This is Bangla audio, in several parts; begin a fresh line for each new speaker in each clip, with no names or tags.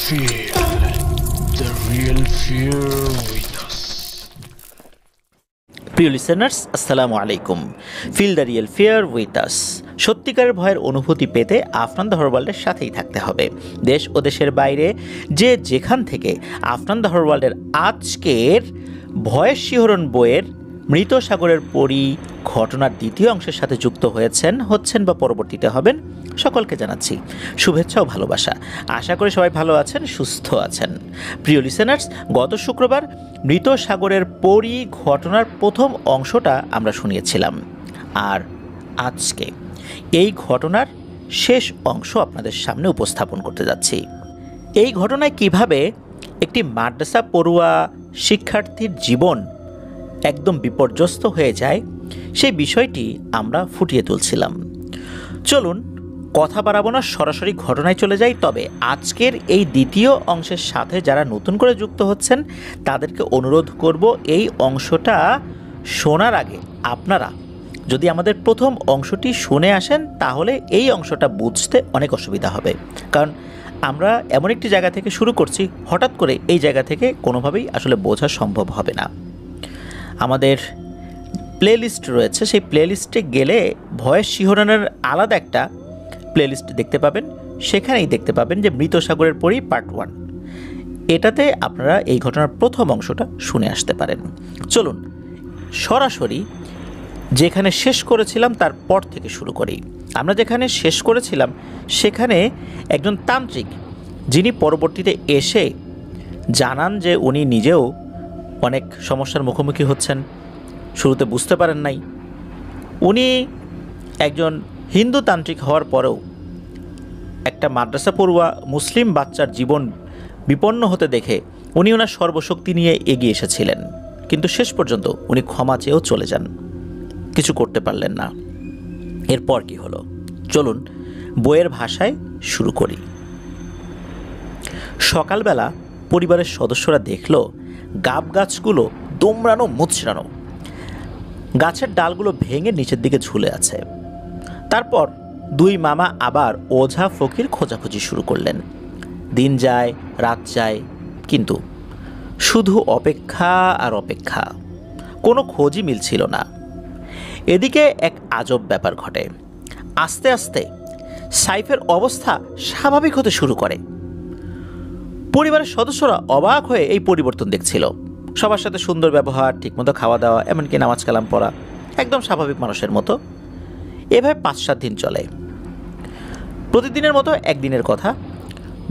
Feel the real fear with us.
প্রিয় লিসেনার্স, আসসালামু আলাইকুম। Feel the real fear with us. সত্যিকারের ভয়ের অনুভূতি পেতে আফনান দ্য হরওয়ার্ল্ডের সাথেই থাকতে হবে। দেশ ও দেশের বাইরে যে যেখান থেকে আফনান দ্য হরওয়ার্ল্ডের আজকের ভয়ের শিহরণ বইয়ের মৃত সাগরের পরী ঘটনার দ্বিতীয় অংশের সাথে যুক্ত হচ্ছেন বা পরবর্তীতে হবেন, সকলকে জানাচ্ছি শুভেচ্ছা ও ভালোবাসা। আশা করি সবাই ভালো আছেন, সুস্থ আছেন। প্রিয় লিসেনার্স, গত শুক্রবার মৃত সাগরের পরী ঘটনার প্রথম অংশটা আমরা শুনিয়েছিলাম, আর আজকে এই ঘটনার শেষ অংশ আপনাদের সামনে উপস্থাপন করতে যাচ্ছি। এই ঘটনায় কিভাবে একটি মাদ্রাসা পড়ুয়া শিক্ষার্থীর জীবন একদম বিপর্যস্ত হয়ে যায় সেই বিষয়টি আমরা ফুটিয়ে তুলছিলাম। চলুন কথা বাড়াবো না, সরাসরি ঘটনায় চলে যাই। তবে আজকের এই দ্বিতীয় অংশের সাথে যারা নতুন করে যুক্ত হচ্ছেন তাদেরকে অনুরোধ করব, এই অংশটা শোনার আগে আপনারা যদি আমাদের প্রথম অংশটি শুনে আসেন তাহলে এই অংশটা বুঝতে অনেক অসুবিধা হবে। কারণ আমরা এমন একটি জায়গা থেকে শুরু করছি, হঠাৎ করে এই জায়গা থেকে কোনোভাবেই আসলে বোঝা সম্ভব হবে না। আমাদের প্লেলিস্ট রয়েছে, সেই প্লেলিস্টে গেলে ভয়েস শিহরণের আলাদা একটা প্লেলিস্ট দেখতে পাবেন। সেখানেই দেখতে পাবেন যে মৃত সাগরের পরী পার্ট 1, এটাতে আপনারা এই ঘটনার প্রথম অংশটা শুনে আসতে পারেন। চলুন সরাসরি যেখানে শেষ করেছিলাম তারপর থেকে শুরু করি। আমরা যেখানে শেষ করেছিলাম সেখানে একজন তান্ত্রিক, যিনি পরবর্তীতে এসে জানান যে উনি নিজেও অনেক সমস্যার মুখোমুখি হচ্ছেন, শুরুতে বুঝতে পারেন নাই। উনি একজন হিন্দু তান্ত্রিক হওয়ার পরেও একটা মাদ্রাসা পড়ুয়া মুসলিম বাচ্চার জীবন বিপন্ন হতে দেখে উনি ওনার সর্বশক্তি নিয়ে এগিয়ে এসেছিলেন, কিন্তু শেষ পর্যন্ত উনি ক্ষমা চেয়েও চলে যান, কিছু করতে পারলেন না। এরপর কি হলো চলুন বইয়ের ভাষায় শুরু করি। সকালবেলা পরিবারের সদস্যরা দেখল গাব গাছগুলো দোমড়ানো মুচড়ানো, গাছের ডালগুলো ভেঙে নিচের দিকে ঝুলে আছে। তারপর দুই মামা আবার ওঝা ফকির খোঁজাখুঁজি শুরু করলেন। দিন যায়, রাত যায়, কিন্তু শুধু অপেক্ষা আর অপেক্ষা, কোনো খোঁজই মিলছিল না। এদিকে এক আজব ব্যাপার ঘটে। আস্তে আস্তে সাইফের অবস্থা স্বাভাবিক হতে শুরু করে। পরিবারের সদস্যরা অবাক হয়ে এই পরিবর্তন দেখছিল। সবার সাথে সুন্দর ব্যবহার, ঠিকমতো খাওয়া দাওয়া, এমনকি নামাজ কালাম পড়া, একদম স্বাভাবিক মানুষের মতো। এভাবে 5-7 দিন চলে। প্রতিদিনের মতো একদিনের কথা,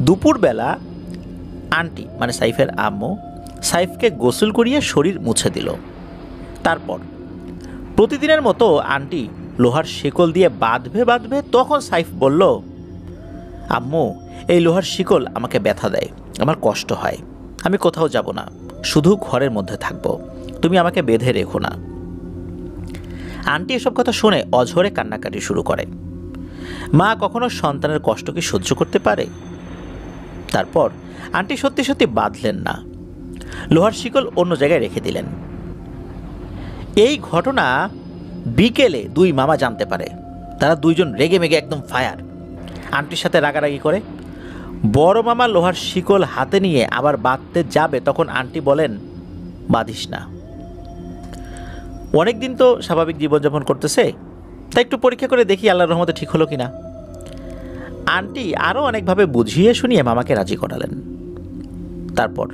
দুপুরবেলা আন্টি মানে সাইফের আম্মু সাইফকে গোসল করিয়ে শরীর মুছে দিল। তারপর প্রতিদিনের মতো আন্টি লোহার শিকল দিয়ে বাঁধবে, তখন সাইফ বলল, আম্মু এই লোহার শিকল আমাকে ব্যথা দেয়, আমার কষ্ট হয়, আমি কোথাও যাব না, শুধু ঘরের মধ্যে থাকবো, তুমি আমাকে বেঁধে রেখো না। আন্টি এসব কথা শুনে অঝরে কান্নাকাটি শুরু করে। মা কখনো সন্তানের কষ্ট কি সহ্য করতে পারে? তারপর আন্টি সত্যি সত্যি বাঁধলেন না, লোহার শিকল অন্য জায়গায় রেখে দিলেন। এই ঘটনা বিকেলে দুই মামা জানতে পারে। তারা দুইজন রেগে মেগে একদম ফায়ার, আন্টির সাথে রাগারাগি করে। বড় মামা লোহার শিকল হাতে নিয়ে আবার বাঁধতে যাবে, তখন আন্টি বলেন, বাঁধিস না, অনেক দিন তো স্বাভাবিক জীবনযাপন করতেছে, তাই একটু পরীক্ষা করে দেখি আল্লাহর রহমতে ঠিক হলো কিনা। আন্টি আরও অনেকভাবে বুঝিয়ে শুনিয়ে মামাকে রাজি করালেন। তারপর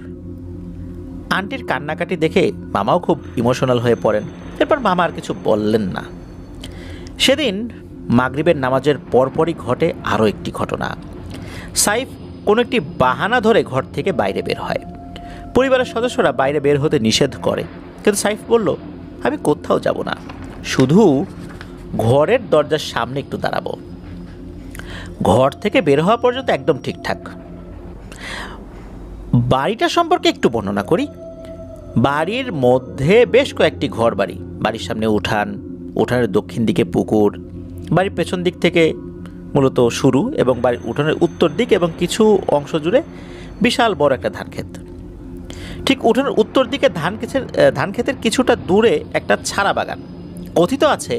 আন্টির কান্নাকাটি দেখে মামাও খুব ইমোশনাল হয়ে পড়েন। এরপর মামা আর কিছু বললেন না। সেদিন মাগরিবের নামাজের পরপরই ঘটে আরও একটি ঘটনা। সাইফ কোনো একটি বাহানা ধরে ঘর থেকে বাইরে বের হয়। পরিবারের সদস্যরা বাইরে বের হতে নিষেধ করে, কিন্তু সাইফ বলল, আমি কোথাও যাব না, শুধু ঘরের দরজার সামনে একটু দাঁড়াবো। ঘর থেকে বের হওয়া পর্যন্ত একদম ঠিকঠাক। বাড়িটা সম্পর্কে একটু বর্ণনা করি। বাড়ির মধ্যে বেশ কয়েকটি ঘর বাড়ি, বাড়ির সামনে উঠান, উঠানের দক্ষিণ দিকে পুকুর, বাড়ির পেছন দিক থেকে মূলত শুরু, এবং বাড়ির উঠানের উত্তর দিক এবং কিছু অংশ জুড়ে বিশাল বড় একটা ধান ক্ষেত। ঠিক উঠানের উত্তর দিকে ধান ক্ষেতের কিছুটা দূরে একটা ছাড়া বাগান। কথিত আছে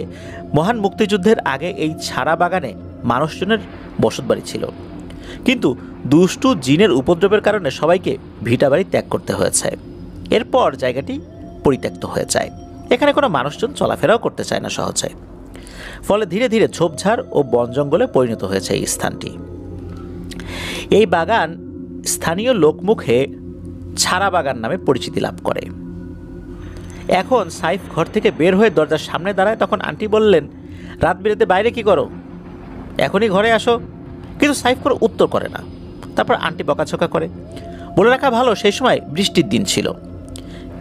মহান মুক্তিযুদ্ধের আগে এই ছাড়া বাগানে মানুষজনের বসতবাড়ি ছিল। কিন্তু দুষ্টু জিনের উপদ্রবের কারণে সবাইকে ভিটাবাড়ি ত্যাগ করতে হয়েছে। এরপর জায়গাটি পরিত্যক্ত হয়ে যায়। এখানে কোনো মানুষজন চলাফেরাও করতে চায় না সহজে। ফলে ধীরে ধীরে ঝোপঝাড় ও বন জঙ্গলে পরিণত হয়েছে এই স্থানটি। এই বাগান স্থানীয় লোকমুখে ছাড়া বাগান নামে পরিচিতি লাভ করে। এখন সাইফ ঘর থেকে বের হয়ে দরজার সামনে দাঁড়ায়, তখন আন্টি বললেন, রাত বিরেতে বাইরে কি করো, এখনই ঘরে আসো। কিন্তু সাইফ কোনো উত্তর করে না। তারপর আন্টি বকাঝকা করে। বলে রাখা ভালো, সেই সময় বৃষ্টির দিন ছিল,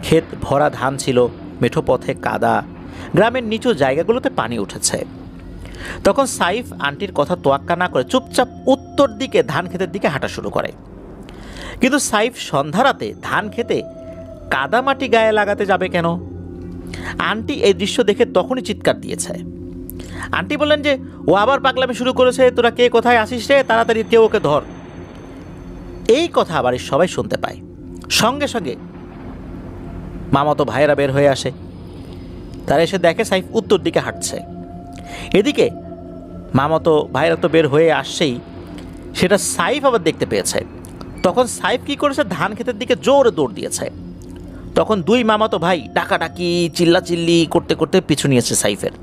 ক্ষেত ভরা ধান ছিল, মেঠো পথে কাদা, গ্রামের নিচু জায়গাগুলোতে পানি উঠেছে। তখন সাইফ আন্টির কথা তোয়াক্কা না করে চুপচাপ উত্তর দিকে ধান ক্ষেতের দিকে হাঁটা শুরু করে। কিন্তু সাইফ সন্ধ্যা রাতে ধান খেতে কাদা মাটি গায়ে লাগাতে যাবে কেন? আন্টি এই দৃশ্য দেখে তখনই চিৎকার দিয়েছে। আন্টি বললেন যে ও আবার পাগলামি শুরু করেছে, তোরা কে কোথায় আসিস রে, তাড়াতাড়ি কেউ ওকে ধর। এই কথা বাড়ির সবাই শুনতে পায়। সঙ্গে সঙ্গে মামাতো ভাইয়েরা বের হয়ে আসে। তারা এসে দেখে সাইফ উত্তর দিকে হাঁটছে। এদিকে মামাতো ভাইয়েরা তো বের হয়ে আসছেই, সেটা সাইফ আবার দেখতে পেয়েছে। তখন সাইফ কি করেছে, ধান ক্ষেতের দিকে জোরে দৌড় দিয়েছে। তখন দুই মামাতো ভাই ডাকাডাকি চিল্লাচিল্লি করতে করতে পিছু নিয়েছে সাইফের।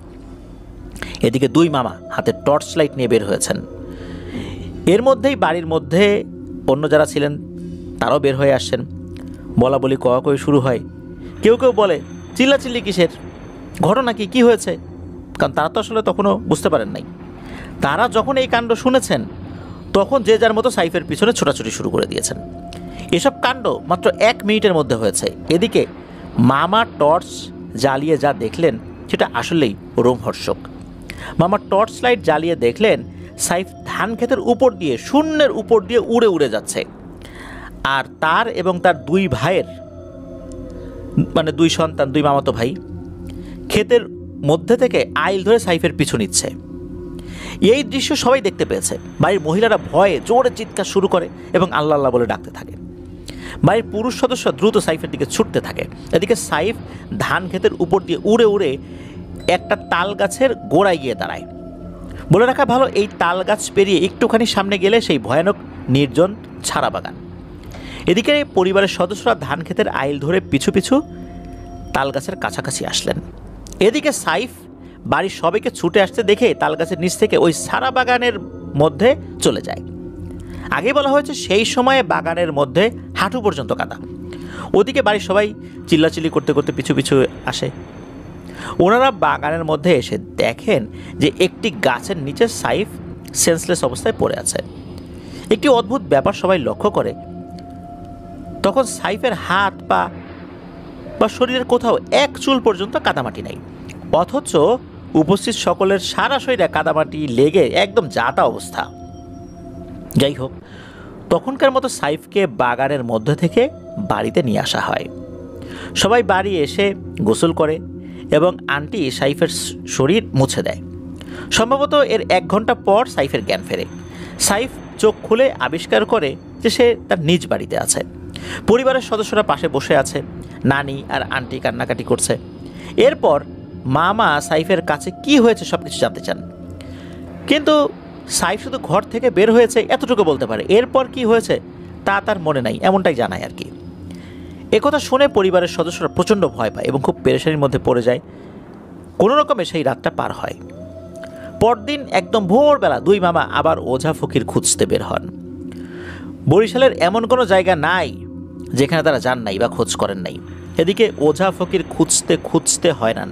এদিকে দুই মামা হাতে টর্চ লাইট নিয়ে বের হয়েছেন। এর মধ্যেই বাড়ির মধ্যে অন্য যারা ছিলেন তারাও বের হয়ে আসছেন। বলা বলি কওয়াকই শুরু হয়। কেউ কেউ বলে, চিল্লাচিল্লি কিসের, ঘটনা কি, কী হয়েছে? কারণ তারা তো আসলে তখনও বুঝতে পারেন নাই। তারা যখন এই কাণ্ড শুনেছেন তখন যে যার মতো সাইফের পিছনে ছোটাছুটি শুরু করে দিয়েছেন। এসব কাণ্ড মাত্র 1 মিনিটের মধ্যে হয়েছে। এদিকে মামা টর্চ জ্বালিয়ে যা দেখলেন সেটা আসলেই রোমহর্ষক। মামা টর্চ লাইট জ্বালিয়ে দেখলেন সাইফ ধান ক্ষেতের উপর দিয়ে, শূন্যের উপর দিয়ে উড়ে উড়ে যাচ্ছে। আর তার এবং তার দুই ভাইয়ের, মানে দুই সন্তান, দুই মামাতো ভাই, ক্ষেতের মধ্যে থেকে আইল ধরে সাইফের পিছু নিচ্ছে। এই দৃশ্য সবাই দেখতে পেয়েছে। বাড়ির মহিলারা ভয়ে জোরে চিৎকার শুরু করে এবং আল্লাহ আল্লাহ বলে ডাকতে থাকে। বাড়ির পুরুষ সদস্য দ্রুত সাইফের দিকে ছুটতে থাকে। এদিকে সাইফ ধান ক্ষেতের উপর দিয়ে উড়ে উড়ে একটা তাল গাছের গোড়ায় গিয়ে দাঁড়ায়। বলে রাখা ভালো, এই তাল গাছ পেরিয়ে একটুখানি সামনে গেলে সেই ভয়ানক নির্জন ছাড়া বাগান। এদিকে পরিবারের সদস্যরা ধান ক্ষেতের আইল ধরে পিছু পিছু তাল গাছের কাছাকাছি আসলেন। এদিকে সাইফ বাড়ির সবাইকে ছুটে আসতে দেখে তাল গাছের নিচ থেকে ওই সারা বাগানের মধ্যে চলে যায়। আগে বলা হয়েছে সেই সময়ে বাগানের মধ্যে হাঁটু পর্যন্ত কাদা। ওদিকে বাড়ির সবাই চিল্লাচিল্লি করতে করতে পিছু পিছু আসে। ওনারা বাগানের মধ্যে এসে দেখেন যে একটি গাছের নিচে সাইফ সেন্সলেস অবস্থায় পড়ে আছে। একটি অদ্ভুত ব্যাপার সবাই লক্ষ্য করে, তখন সাইফের হাত পা বা শরীরের কোথাও এক চুল পর্যন্ত কাদামাটি নাই, অথচ উপস্থিত সকলের সারা শরীরে কাদামাটি লেগে একদম যাতা অবস্থা। যাই হোক, তখনকার মতো সাইফকে বাগানের মধ্যে থেকে বাড়িতে নিয়ে আসা হয়। সবাই বাড়ি এসে গোসল করে এবং আন্টি সাইফের শরীর মুছে দেয়। সম্ভবত এর 1 ঘন্টা পর সাইফের জ্ঞান ফেরে। সাইফ চোখ খুলে আবিষ্কার করে যে সে তার নিজ বাড়িতে আছে। পরিবারের সদস্যরা পাশে বসে আছে, নানি আর আন্টি কান্নাকাটি করছে। এরপর মামা সাইফের কাছে কি হয়েছে সব কিছু জানতে চান, কিন্তু সাইফ শুধু ঘর থেকে বের হয়েছে এতটুকু বলতে পারে। এরপর কি হয়েছে তা তার মনে নাই, এমনটাই জানায় আর কি। একথা শুনে পরিবারের সদস্যরা প্রচণ্ড ভয় পায় এবং খুব পেরেশানির মধ্যে পড়ে যায়। কোনো রকমে সেই রাতটা পার হয়। পরদিন একদম ভোরবেলা দুই মামা আবার ওঝা ফকির খুঁজতে বের হন। বরিশালের এমন কোনো জায়গা নাই যেখানে তারা যান নাই বা খোঁজ করেন নাই। এদিকে ওঝা ফকির খুঁজতে খুঁজতে হয়রান,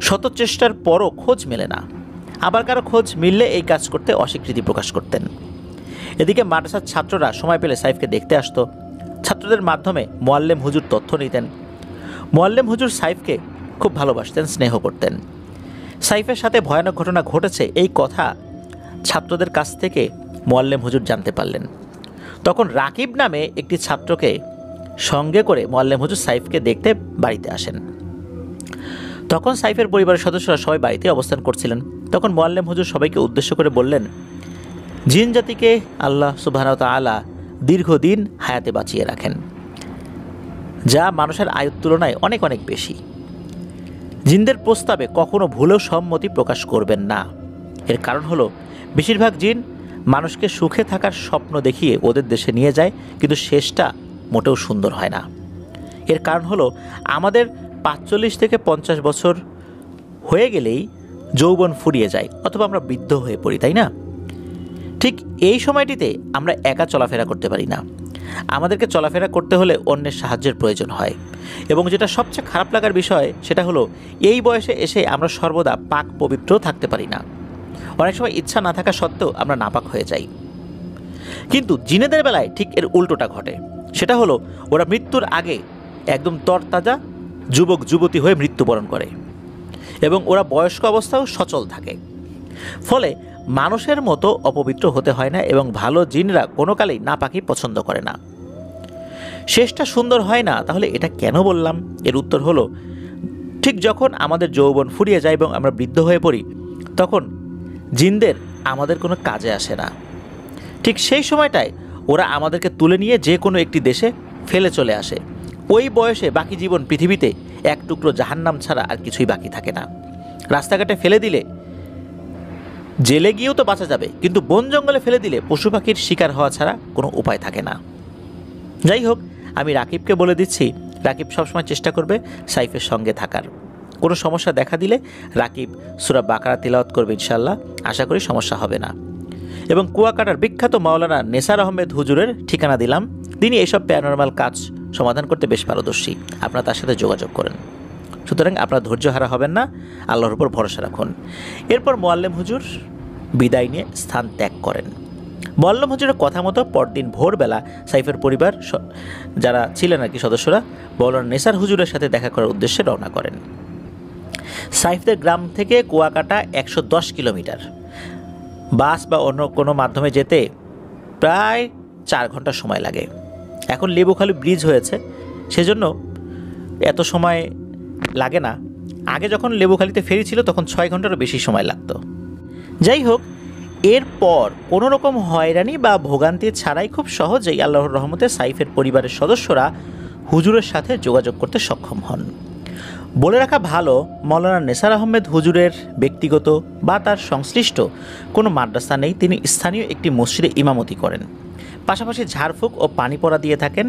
শত চেষ্টার পরও খোঁজ মেলে না। আবার কারো খোঁজ মিললে এই কাজ করতে অস্বীকৃতি প্রকাশ করতেন। এদিকে মাদ্রাসার ছাত্ররা সময় পেলে সাইফকে দেখতে আসতো। ছাত্রদের মাধ্যমে মোয়াল্লেম হুজুর তথ্য নিতেন। মোয়াল্লেম হুজুর সাইফকে খুব ভালোবাসতেন, স্নেহ করতেন। সাইফের সাথে ভয়ানক ঘটনা ঘটেছে এই কথা ছাত্রদের কাছ থেকে মোয়াল্লেম হুজুর জানতে পারলেন। তখন রাকিব নামে একটি ছাত্রকে সঙ্গে করে মোয়াল্লেম হুজুর সাইফকে দেখতে বাড়িতে আসেন। তখন সাইফের পরিবারের সদস্যরা সবাই বাড়িতে অবস্থান করছিলেন। তখন মোয়াল্লেম হুজুর সবাইকে উদ্দেশ্য করে বললেন, জিন জাতিকে আল্লাহ সুবহানাহু ওয়া তাআলা দীর্ঘদিন হায়াতে বাঁচিয়ে রাখেন, যা মানুষের আয়ুর তুলনায় অনেক অনেক বেশি। জিনদের প্রস্তাবে কখনো ভুলেও সম্মতি প্রকাশ করবেন না। এর কারণ হলো বেশিরভাগ জিন মানুষকে সুখে থাকার স্বপ্ন দেখিয়ে ওদের দেশে নিয়ে যায়, কিন্তু শেষটা মোটেও সুন্দর হয় না। এর কারণ হলো আমাদের ৪৫ থেকে ৫০ বছর হয়ে গেলেই যৌবন ফুরিয়ে যায় অথবা আমরা বৃদ্ধ হয়ে পড়ি, তাই না? ঠিক এই সময়টিতে আমরা একা চলাফেরা করতে পারি না। আমাদেরকে চলাফেরা করতে হলে অন্যের সাহায্যের প্রয়োজন হয়। এবং যেটা সবচেয়ে খারাপ লাগার বিষয় সেটা হলো এই বয়সে এসে আমরা সর্বদা পাক পবিত্র থাকতে পারি না। অনেক সময় ইচ্ছা না থাকা সত্ত্বেও আমরা নাপাক হয়ে যাই। কিন্তু জিনেদের বেলায় ঠিক এর উল্টোটা ঘটে। সেটা হলো ওরা মৃত্যুর আগে একদম তরতাজা যুবক যুবতী হয়ে মৃত্যুবরণ করে এবং ওরা বয়স্ক অবস্থাও সচল থাকে। ফলে মানুষের মতো অপবিত্র হতে হয় না এবং ভালো জিনরা কোনো কালেই নাপাকি পছন্দ করে না। শেষটা সুন্দর হয় না, তাহলে এটা কেন বললাম? এর উত্তর হলো ঠিক যখন আমাদের যৌবন ফুরিয়ে যায় এবং আমরা বৃদ্ধ হয়ে পড়ি, তখন জিনদের আমাদের কোনো কাজে আসে না। ঠিক সেই সময়টায় ওরা আমাদেরকে তুলে নিয়ে যে কোনো একটি দেশে ফেলে চলে আসে। ওই বয়সে বাকি জীবন পৃথিবীতে এক টুকরো জাহান্নাম ছাড়া আর কিছুই বাকি থাকে না। রাস্তাঘাটে ফেলে দিলে জেলে গিয়েও তো বাঁচা যাবে, কিন্তু বন জঙ্গলে ফেলে দিলে পশু পাখির শিকার হওয়া ছাড়া কোনো উপায় থাকে না। যাই হোক, আমি রাকিবকে বলে দিচ্ছি, রাকিব সবসময় চেষ্টা করবে সাইফের সঙ্গে থাকার। কোনো সমস্যা দেখা দিলে রাকিব সূরা বাকারা তিলাওয়াত করবে ইনশাআল্লাহ। আশা করি সমস্যা হবে না। এবং কুয়াকাটার বিখ্যাত মাওলানা নেসার আহমেদ হুজুরের ঠিকানা দিলাম। তিনি এইসব প্যারানরমাল কাজ সমাধান করতে বেশ পারদর্শী। আপনারা তার সাথে যোগাযোগ করেন। সুতরাং আপনারা ধৈর্য হারা হবেন না, আল্লাহর উপর ভরসা রাখুন। এরপর মোয়াল্লেম হুজুর বিদায় নিয়ে স্থান ত্যাগ করেন। মোয়াল্লেম হুজুরের কথা মতো পরদিন ভোরবেলা সাইফের পরিবার যারা ছিলেন আর কি সদস্যরা মাওলানা নেসার হুজুরের সাথে দেখা করার উদ্দেশ্যে রওনা করেন। সাইফদের গ্রাম থেকে কুয়াকাটা ১১০ কিলোমিটার। বাস বা অন্য কোনো মাধ্যমে যেতে প্রায় ৪ ঘন্টা সময় লাগে। এখন লেবুখালী ব্রিজ হয়েছে, সেজন্য এত সময় লাগে না। আগে যখন লেবুখালীতে ফেরি ছিল তখন ৬ ঘন্টারও বেশি সময় লাগতো। যাই হোক, এরপর কোনো রকম হয়রানি বা ভোগান্তি ছাড়াই খুব সহজেই আল্লাহর রহমতে সাইফের পরিবারের সদস্যরা হুজুরের সাথে যোগাযোগ করতে সক্ষম হন। বলে রাখা ভালো, মাওলানা নেসার আহমেদ হুজুরের ব্যক্তিগত বা তার সংশ্লিষ্ট কোনো মাদ্রাসা নেই। তিনি স্থানীয় একটি মসজিদে ইমামতি করেন, পাশাপাশি ঝাড়ফুঁক ও পানি পড়া দিয়ে থাকেন।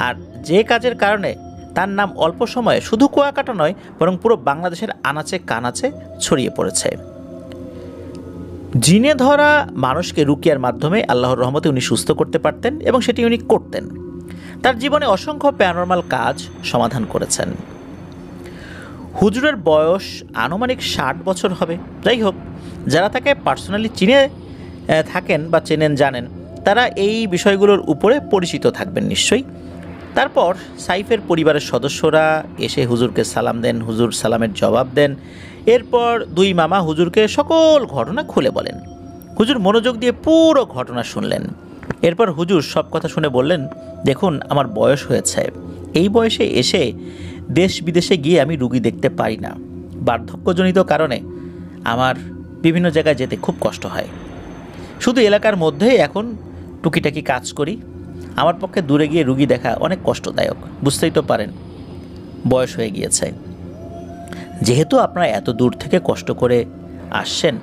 আর যে কাজের কারণে তার নাম অল্প সময়ে শুধু কুয়াকাটা নয় বরং পুরো বাংলাদেশের আনাচে কানাচে ছড়িয়ে পড়েছে। জিনে ধরা মানুষকে রুকিয়ার মাধ্যমে আল্লাহর রহমতে উনি সুস্থ করতে পারতেন এবং সেটি উনি করতেন। তার জীবনে অসংখ্য প্যারানরমাল কাজ সমাধান করেছেন। হুজুরের বয়স আনুমানিক ৬০ বছর হবে। যাই হোক, যারা তাকে পার্সোনালি চিনে থাকেন বা চেনেন জানেন, তারা এই বিষয়গুলোর উপরে পরিচিত থাকবেন নিশ্চয়ই। তারপর সাইফের পরিবারের সদস্যরা এসে হুজুরকে সালাম দেন, হুজুর সালামের জবাব দেন। এরপর দুই মামা হুজুরকে সকল ঘটনা খুলে বলেন। হুজুর মনোযোগ দিয়ে পুরো ঘটনা শুনলেন। এরপর হুজুর সব কথা শুনে বললেন, দেখুন, আমার বয়স হয়েছে। এই বয়সে এসে দেশ বিদেশে গিয়ে আমি রুগী দেখতে পারি না। বার্ধক্যজনিত কারণে আমার বিভিন্ন জায়গায় যেতে খুব কষ্ট হয়। শুধু এলাকার মধ্যেই এখন টুকিটাকি কাজ করি। আমার পক্ষে দূরে গিয়ে রুগী দেখা অনেক কষ্টদায়ক, বুঝতেই তো পারেন, বয়স হয়ে গিয়েছে। যেহেতু আপনারা এত দূর থেকে কষ্ট করে আসছেন,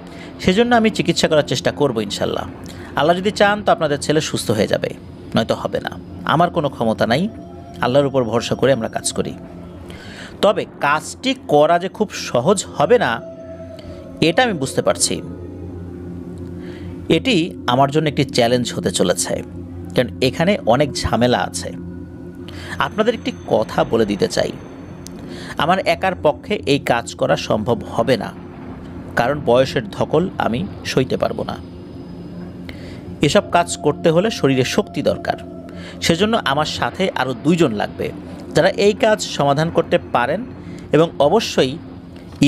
সেজন্য আমি চিকিৎসা করার চেষ্টা করব ইনশাল্লাহ। আল্লাহ যদি চান তো আপনাদের ছেলে সুস্থ হয়ে যাবে, নয়তো হবে না। আমার কোনো ক্ষমতা নাই, আল্লাহর উপর ভরসা করে আমরা কাজ করি। তবে কাজটি করা যে খুব সহজ হবে না এটা আমি বুঝতে পারছি। এটি আমার জন্য একটি চ্যালেঞ্জ হতে চলেছে, কারণ এখানে অনেক ঝামেলা আছে। আপনাদের একটি কথা বলে দিতে চাই, আমার একার পক্ষে এই কাজ করা সম্ভব হবে না, কারণ বয়সের ধকল আমি সইতে পারবো না। এসব কাজ করতে হলে শরীরে শক্তি দরকার। সেজন্য আমার সাথে আরও 2 জন লাগবে যারা এই কাজ সমাধান করতে পারেন, এবং অবশ্যই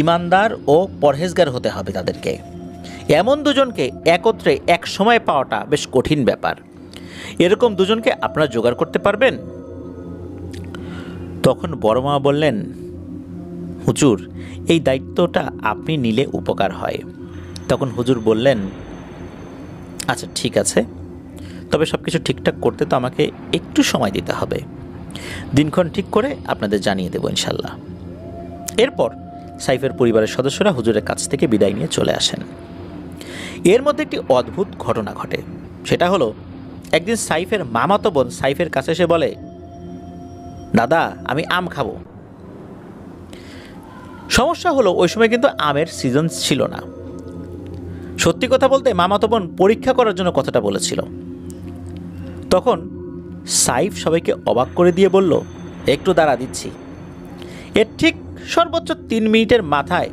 ইমানদার ও পরহেজগার হতে হবে তাদেরকে। এমন 2 জনকে একত্রে এক সময় পাওয়াটা বেশ কঠিন ব্যাপার। এরকম 2 জনকে আপনারা জোগাড় করতে পারবেন? তখন বড় মা বললেন, হুজুর, এই দায়িত্বটা আপনি নিলে উপকার হয়। তখন হুজুর বললেন, আচ্ছা ঠিক আছে, তবে সব কিছু ঠিকঠাক করতে তো আমাকে একটু সময় দিতে হবে। দিনক্ষণ ঠিক করে আপনাদের জানিয়ে দেব ইনশাল্লাহ। এরপর সাইফের পরিবারের সদস্যরা হুজুরের কাছ থেকে বিদায় নিয়ে চলে আসেন। এর মধ্যে একটি অদ্ভুত ঘটনা ঘটে। সেটা হলো, একদিন সাইফের মামাতো বোন সাইফের কাছে এসে বলে, দাদা আমি আম খাবো। সমস্যা হলো ওই সময় কিন্তু আমের সিজন ছিল না। সত্যি কথা বলতে মামাতো বোন পরীক্ষা করার জন্য কথাটা বলেছিল। তখন সাইফ সবাইকে অবাক করে দিয়ে বলল, একটু দাঁড়া দিচ্ছি। এর ঠিক সর্বোচ্চ 3 মিনিটের মাথায়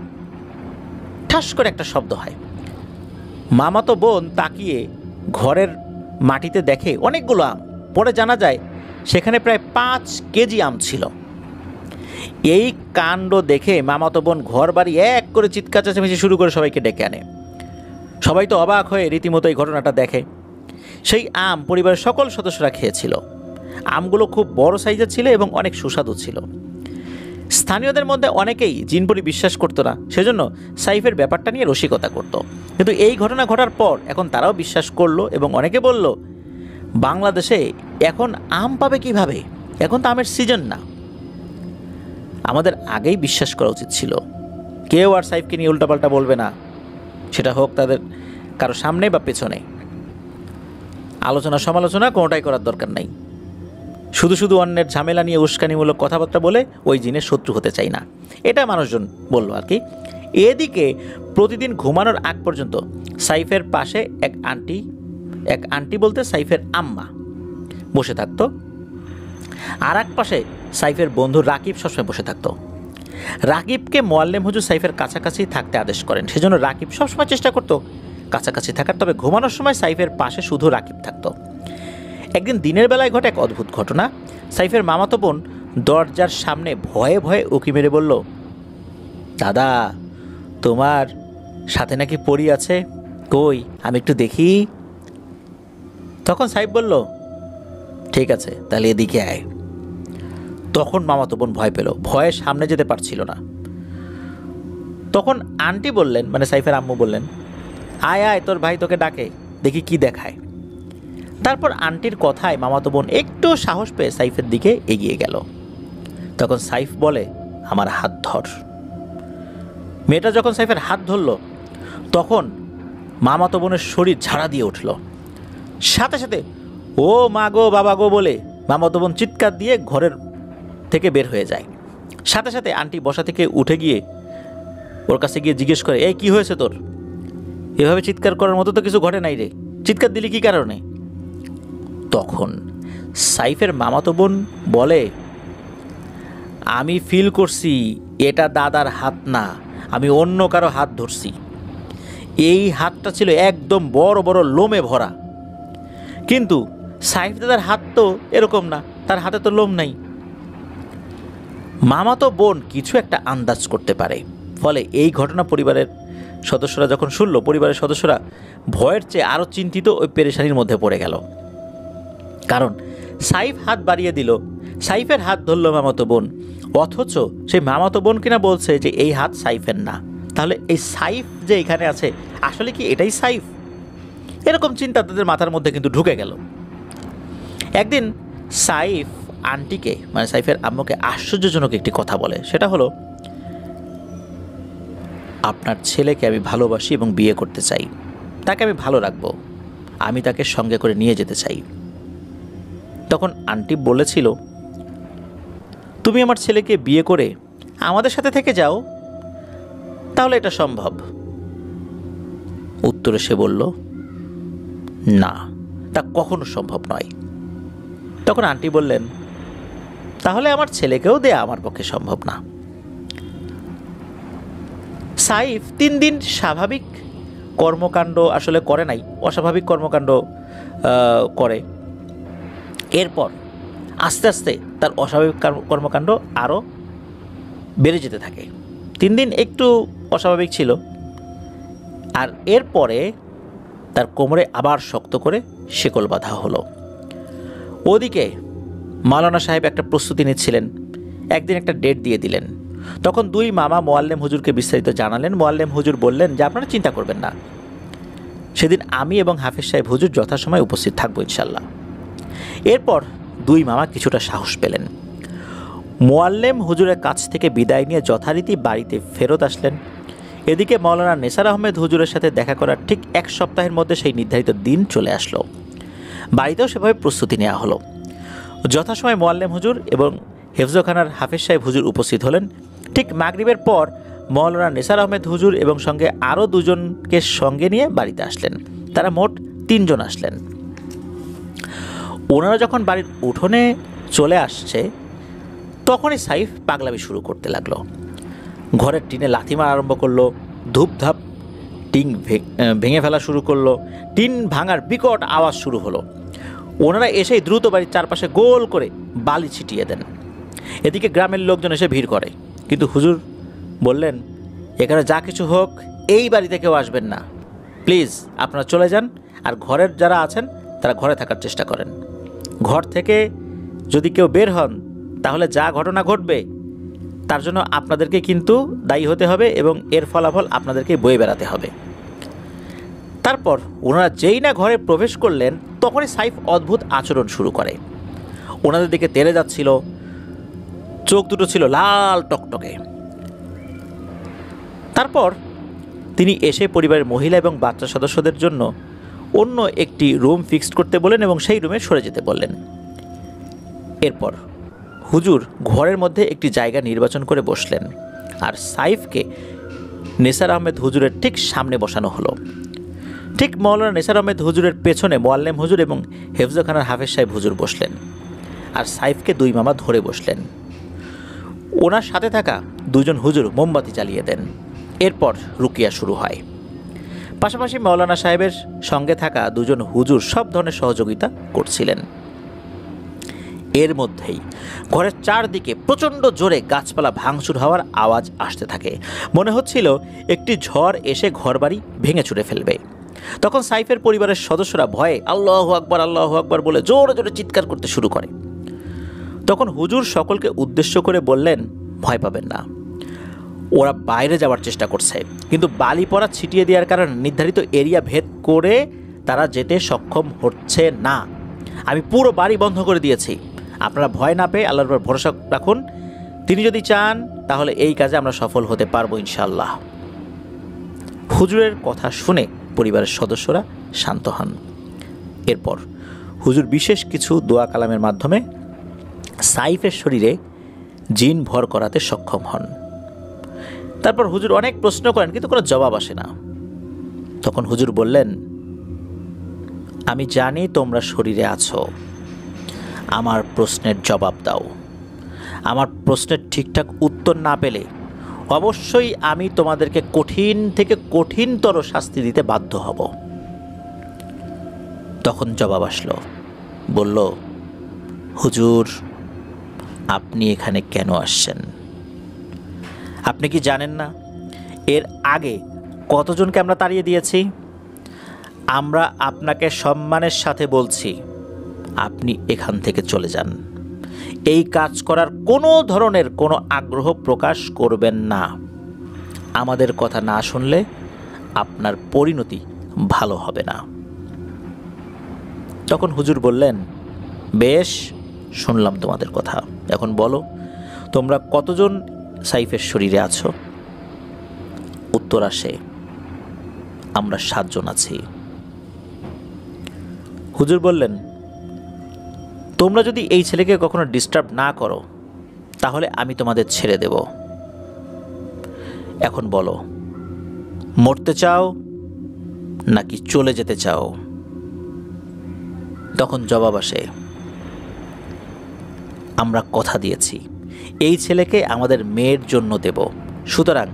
ঠাস করে একটা শব্দ হয়। মামাতো বোন তাকিয়ে ঘরের মাটিতে দেখে অনেকগুলো আম। পরে জানা যায় সেখানে প্রায় 5 কেজি আম ছিল। এই কাণ্ড দেখে মামাতো বোন ঘর বাড়ি এক করে চিৎকার চেঁচামেচি শুরু করে সবাইকে ডেকে আনে। সবাই তো অবাক হয়ে রীতিমতো এই ঘটনাটা দেখে। সেই আম পরিবারের সকল সদস্যরা খেয়েছিল। আমগুলো খুব বড় সাইজের ছিল এবং অনেক সুস্বাদু ছিল। স্থানীয়দের মধ্যে অনেকেই জিনপরি বিশ্বাস করতো না, সেজন্য সাইফের ব্যাপারটা নিয়ে রসিকতা করত। কিন্তু এই ঘটনা ঘটার পর এখন তারাও বিশ্বাস করলো এবং অনেকে বলল, বাংলাদেশে এখন আম পাবে কিভাবে? এখন তো আমের সিজন না। আমাদের আগেই বিশ্বাস করা উচিত ছিল। কেউ আর সাইফকে নিয়ে উল্টাপাল্টা বলবে না, সেটা হোক তাদের কারো সামনে বা পেছনে। আলোচনা সমালোচনা কোনোটাই করার দরকার নাই। শুধু শুধু অন্যের ঝামেলা নিয়ে উস্কানিমূলক কথাবার্তা বলে ওই জিনের শত্রু হতে চাই না, এটা মানুষজন বললো আর কি। এদিকে প্রতিদিন ঘুমানোর আগ পর্যন্ত সাইফের পাশে এক আন্টি বলতে সাইফের আম্মা বসে থাকতো। আর এক পাশে সাইফের বন্ধু রাকিব সবসময় বসে থাকতো। রাকিবকে মোয়াল্লেম হুজুর সাইফের কাছাকাছি থাকতে আদেশ করেন, সেজন্য রাকিব সবসময় চেষ্টা করতো কাছাকাছি থাকার। তবে ঘুমানোর সময় সাইফের পাশে শুধু রাকিব থাকতো। একদিন দিনের বেলায় ঘটে এক অদ্ভুত ঘটনা। সাইফের মামাতো বোন দরজার সামনে ভয়ে ভয়ে উকি মেরে বলল, দাদা তোমার সাথে নাকি পরী আছে, কই আমি একটু দেখি। তখন সাইফ বলল, ঠিক আছে তাহলে এদিকে আয়। তখন মামাতো বোন ভয় পেল, ভয়ে সামনে যেতে পারছিল না। তখন আন্টি বললেন, মানে সাইফের আম্মু বললেন, আয় আয় তোর ভাই তোকে ডাকে, দেখি কি দেখায়। তারপর আন্টির কথায় মামাতো বোন একটু সাহস পেয়ে সাইফের দিকে এগিয়ে গেল। তখন সাইফ বলে, আমার হাত ধর। মেয়েটা যখন সাইফের হাত ধরল, তখন মামাতো বোনের শরীর ঝাড়া দিয়ে উঠল। সাথে সাথে ও মা গো বাবা গো বলে মামাতো বোন চিৎকার দিয়ে ঘরের থেকে বের হয়ে যায়। সাথে সাথে আন্টি বসা থেকে উঠে গিয়ে ওর কাছে গিয়ে জিজ্ঞেস করে, এই কি হয়েছে তোর? এভাবে চিৎকার করার মতো তো কিছু ঘটে নাই রে, চিৎকার দিলি কি কারণে? তখন সাইফের মামাতো বোন বলে, আমি ফিল করছি এটা দাদার হাত না, আমি অন্য কারো হাত ধরছি। এই হাতটা ছিল একদম বড় বড় লোমে ভরা। কিন্তু সাইফ দাদার হাত তো এরকম না, তার হাতে তো লোম নাই। মামাতো বোন কিছু একটা আন্দাজ করতে পারে। ফলে এই ঘটনা পরিবারের সদস্যরা যখন শুনল, পরিবারের সদস্যরা ভয়ের চেয়ে আরও চিন্তিত, ওই পেরেশানির মধ্যে পড়ে গেল। কারণ সাইফ হাত বাড়িয়ে দিল, সাইফের হাত ধরল মামাতো বোন, অথচ সেই মামাতো বোন কিনা বলছে যে এই হাত সাইফের না। তাহলে এই সাইফ যে এখানে আছে, আসলে কি এটাই সাইফ? এরকম চিন্তা তাদের মাথার মধ্যে কিন্তু ঢুকে গেল। একদিন সাইফ আন্টিকে, মানে সাইফের আম্মুকে আশ্চর্যজনক একটি কথা বলে। সেটা হলো, আপনার ছেলেকে আমি ভালোবাসি এবং বিয়ে করতে চাই, তাকে আমি ভালো রাখবো, আমি তাকে সঙ্গে করে নিয়ে যেতে চাই। তখন আন্টি বলেছিল, তুমি আমার ছেলেকে বিয়ে করে আমাদের সাথে থেকে যাও, তাহলে এটা সম্ভব। উত্তরে সে বলল, না, তা কখনো সম্ভব নয়। তখন আন্টি বললেন, তাহলে আমার ছেলেকেও দেয়া আমার পক্ষে সম্ভব না। সাইফ 3 দিন স্বাভাবিক কর্মকাণ্ড আসলে করে নাই, অস্বাভাবিক কর্মকাণ্ড করে। এরপর আস্তে আস্তে তার অস্বাভাবিক কর্মকাণ্ড আরও বেড়ে যেতে থাকে। 3 দিন একটু অস্বাভাবিক ছিল, আর এরপরে তার কোমরে আবার শক্ত করে শেকল বাঁধা হলো। ওদিকে মাওলানা সাহেব একটা প্রস্তুতি নিচ্ছিলেন, একদিন একটা ডেট দিয়ে দিলেন। তখন 2 মামা মোয়াল্লেম হুজুরকে বিস্তারিত জানালেন। মোয়াল্লেম হুজুর বললেন যে আপনারা চিন্তা করবেন না, সেদিন আমি এবং হাফেজ সাহেব হুজুর যথাসময়ে উপস্থিত থাকবো ইনশাল্লাহ। এরপর 2 মামা কিছুটা সাহস পেলেন। মোয়াল্লেম হুজুরের কাছ থেকে বিদায় নিয়ে যথারীতি বাড়িতে ফেরত আসলেন। এদিকে মাওলানা নেসার আহমেদ হুজুরের সাথে দেখা করার ঠিক 1 সপ্তাহের মধ্যে সেই নির্ধারিত দিন চলে আসলো। বাড়িতেও সেভাবে প্রস্তুতি নেওয়া হলো। যথাসময় মোয়াল্লেম হুজুর এবং হেফজখানার হাফেজ সাহেব হুজুর উপস্থিত হলেন। ঠিক মাগরিবের পর মাওলানা নেসার আহমেদ হুজুর এবং সঙ্গে আরও 2 জনকে সঙ্গে নিয়ে বাড়িতে আসলেন। তারা মোট 3 জন আসলেন। ওনারা যখন বাড়ির উঠোনে চলে আসছে তখনই সাইফ পাগলামি শুরু করতে লাগলো। ঘরের টিনে লাথি মারা আরম্ভ করলো, ধূপধাপ টিন ভেঙে ফেলা শুরু করলো, টিন ভাঙার বিকট আওয়াজ শুরু হলো। ওনারা এসেই দ্রুত বাড়ির চারপাশে গোল করে বালি ছিটিয়ে দেন। এদিকে গ্রামের লোকজন এসে ভিড় করে, কিন্তু হুজুর বললেন, এখানে যা কিছু হোক এই বাড়িতে কেউ আসবেন না, প্লিজ আপনারা চলে যান, আর ঘরের যারা আছেন তারা ঘরে থাকার চেষ্টা করেন। ঘর থেকে যদি কেউ বের হন তাহলে যা ঘটনা ঘটবে তার জন্য আপনাদেরকে কিন্তু দায়ী হতে হবে এবং এর ফলাফল আপনাদেরকে বয়ে বেড়াতে হবে। তারপর ওনারা যেই না ঘরে প্রবেশ করলেন তখনই সাইফ অদ্ভুত আচরণ শুরু করে। ওনাদের দিকে তেড়ে যাচ্ছিল, চোখ দুটো ছিল লাল টকটকে। তারপর তিনি এসে পরিবারের মহিলা এবং বাচ্চা সদস্যদের জন্য অন্য একটি রুম ফিক্সড করতে বললেন এবং সেই রুমে সরে যেতে বললেন। এরপর হুজুর ঘরের মধ্যে একটি জায়গা নির্বাচন করে বসলেন, আর সাইফকে নেসার আহমেদ হুজুরের ঠিক সামনে বসানো হলো। ঠিক মাওলানা নেসার আহমেদ হুজুরের পেছনে মোয়াল্লেম হুজুর এবং হেফজখানার হাফেজ সাহেব হুজুর বসলেন, আর সাইফকে 2 মামা ধরে বসলেন। ওনার সাথে থাকা 2 জন হুজুর মোমবাতি জ্বালিয়ে দেন। এরপর রুকিয়া শুরু হয়। পাশাপাশি মাওলানা সাহেবের সঙ্গে থাকা 2 জন হুজুর সব ধরনের সহযোগিতা করছিলেন। এর মধ্যেই ঘরের চারদিকে প্রচণ্ড জোরে গাছপালা ভাঙচুর হওয়ার আওয়াজ আসতে থাকে। মনে হচ্ছিল একটি ঝড় এসে ঘরবাড়ি ভেঙে চুরে ফেলবে। তখন সাইফের পরিবারের সদস্যরা ভয়ে আল্লাহু আকবার বলে জোরে জোরে চিৎকার করতে শুরু করে। তখন হুজুর সকলকে উদ্দেশ্য করে বললেন, ভয় পাবেন না, ওরা বাইরে যাওয়ার চেষ্টা করছে, কিন্তু বালি পড়া ছিটিয়ে দেওয়ার কারণে নির্ধারিত এরিয়া ভেদ করে তারা যেতে সক্ষম হচ্ছে না। আমি পুরো বাড়ি বন্ধ করে দিয়েছি। আপনারা ভয় না পেয়ে আল্লাহর উপর ভরসা রাখুন, তিনি যদি চান তাহলে এই কাজে আমরা সফল হতে পারবো ইনশাআল্লাহ। হুজুরের কথা শুনে পরিবারের সদস্যরা শান্ত হন। এরপর হুজুর বিশেষ কিছু দোয়া কালামের মাধ্যমে সাইফের শরীরে জিন ভর করাতে সক্ষম হন। তারপর হুজুর অনেক প্রশ্ন করেন, কিন্তু কোনো জবাব আসে না। তখন হুজুর বললেন, আমি জানি তোমরা শরীরে আছো, আমার প্রশ্নের জবাব দাও। আমার প্রশ্নের ঠিকঠাক উত্তর না পেলে অবশ্যই আমি তোমাদেরকে কঠিন থেকে কঠিনতর শাস্তি দিতে বাধ্য হব। তখন জবাব আসলো, বলল, হুজুর আপনি এখানে কেন আসছেন? আপনি কি জানেন না এর আগে কতজনকে আমরা তাড়িয়ে দিয়েছি? আমরা আপনাকে সম্মানের সাথে বলছি, আপনি এখান থেকে চলে যান। এই কাজ করার কোনো ধরনের কোনো আগ্রহ প্রকাশ করবেন না। আমাদের কথা না শুনলে আপনার পরিণতি ভালো হবে না। তখন হুজুর বললেন, বেশ, শুনলাম তোমাদের কথা, এখন বলো তোমরা কতজন সাইফের শরীরে আছো? উত্তর আসে, আমরা 7 জন আছি। হুজুর বললেন, তোমরা যদি এই ছেলেকে কখনো ডিস্টার্ব না করো তাহলে আমি তোমাদের ছেড়ে দেব। এখন বলো, মরতে চাও নাকি চলে যেতে চাও? তখন জবাব আসে, আমরা কথা দিয়েছি এই ছেলেকে আমাদের মেয়ের জন্য দেব, সুতরাং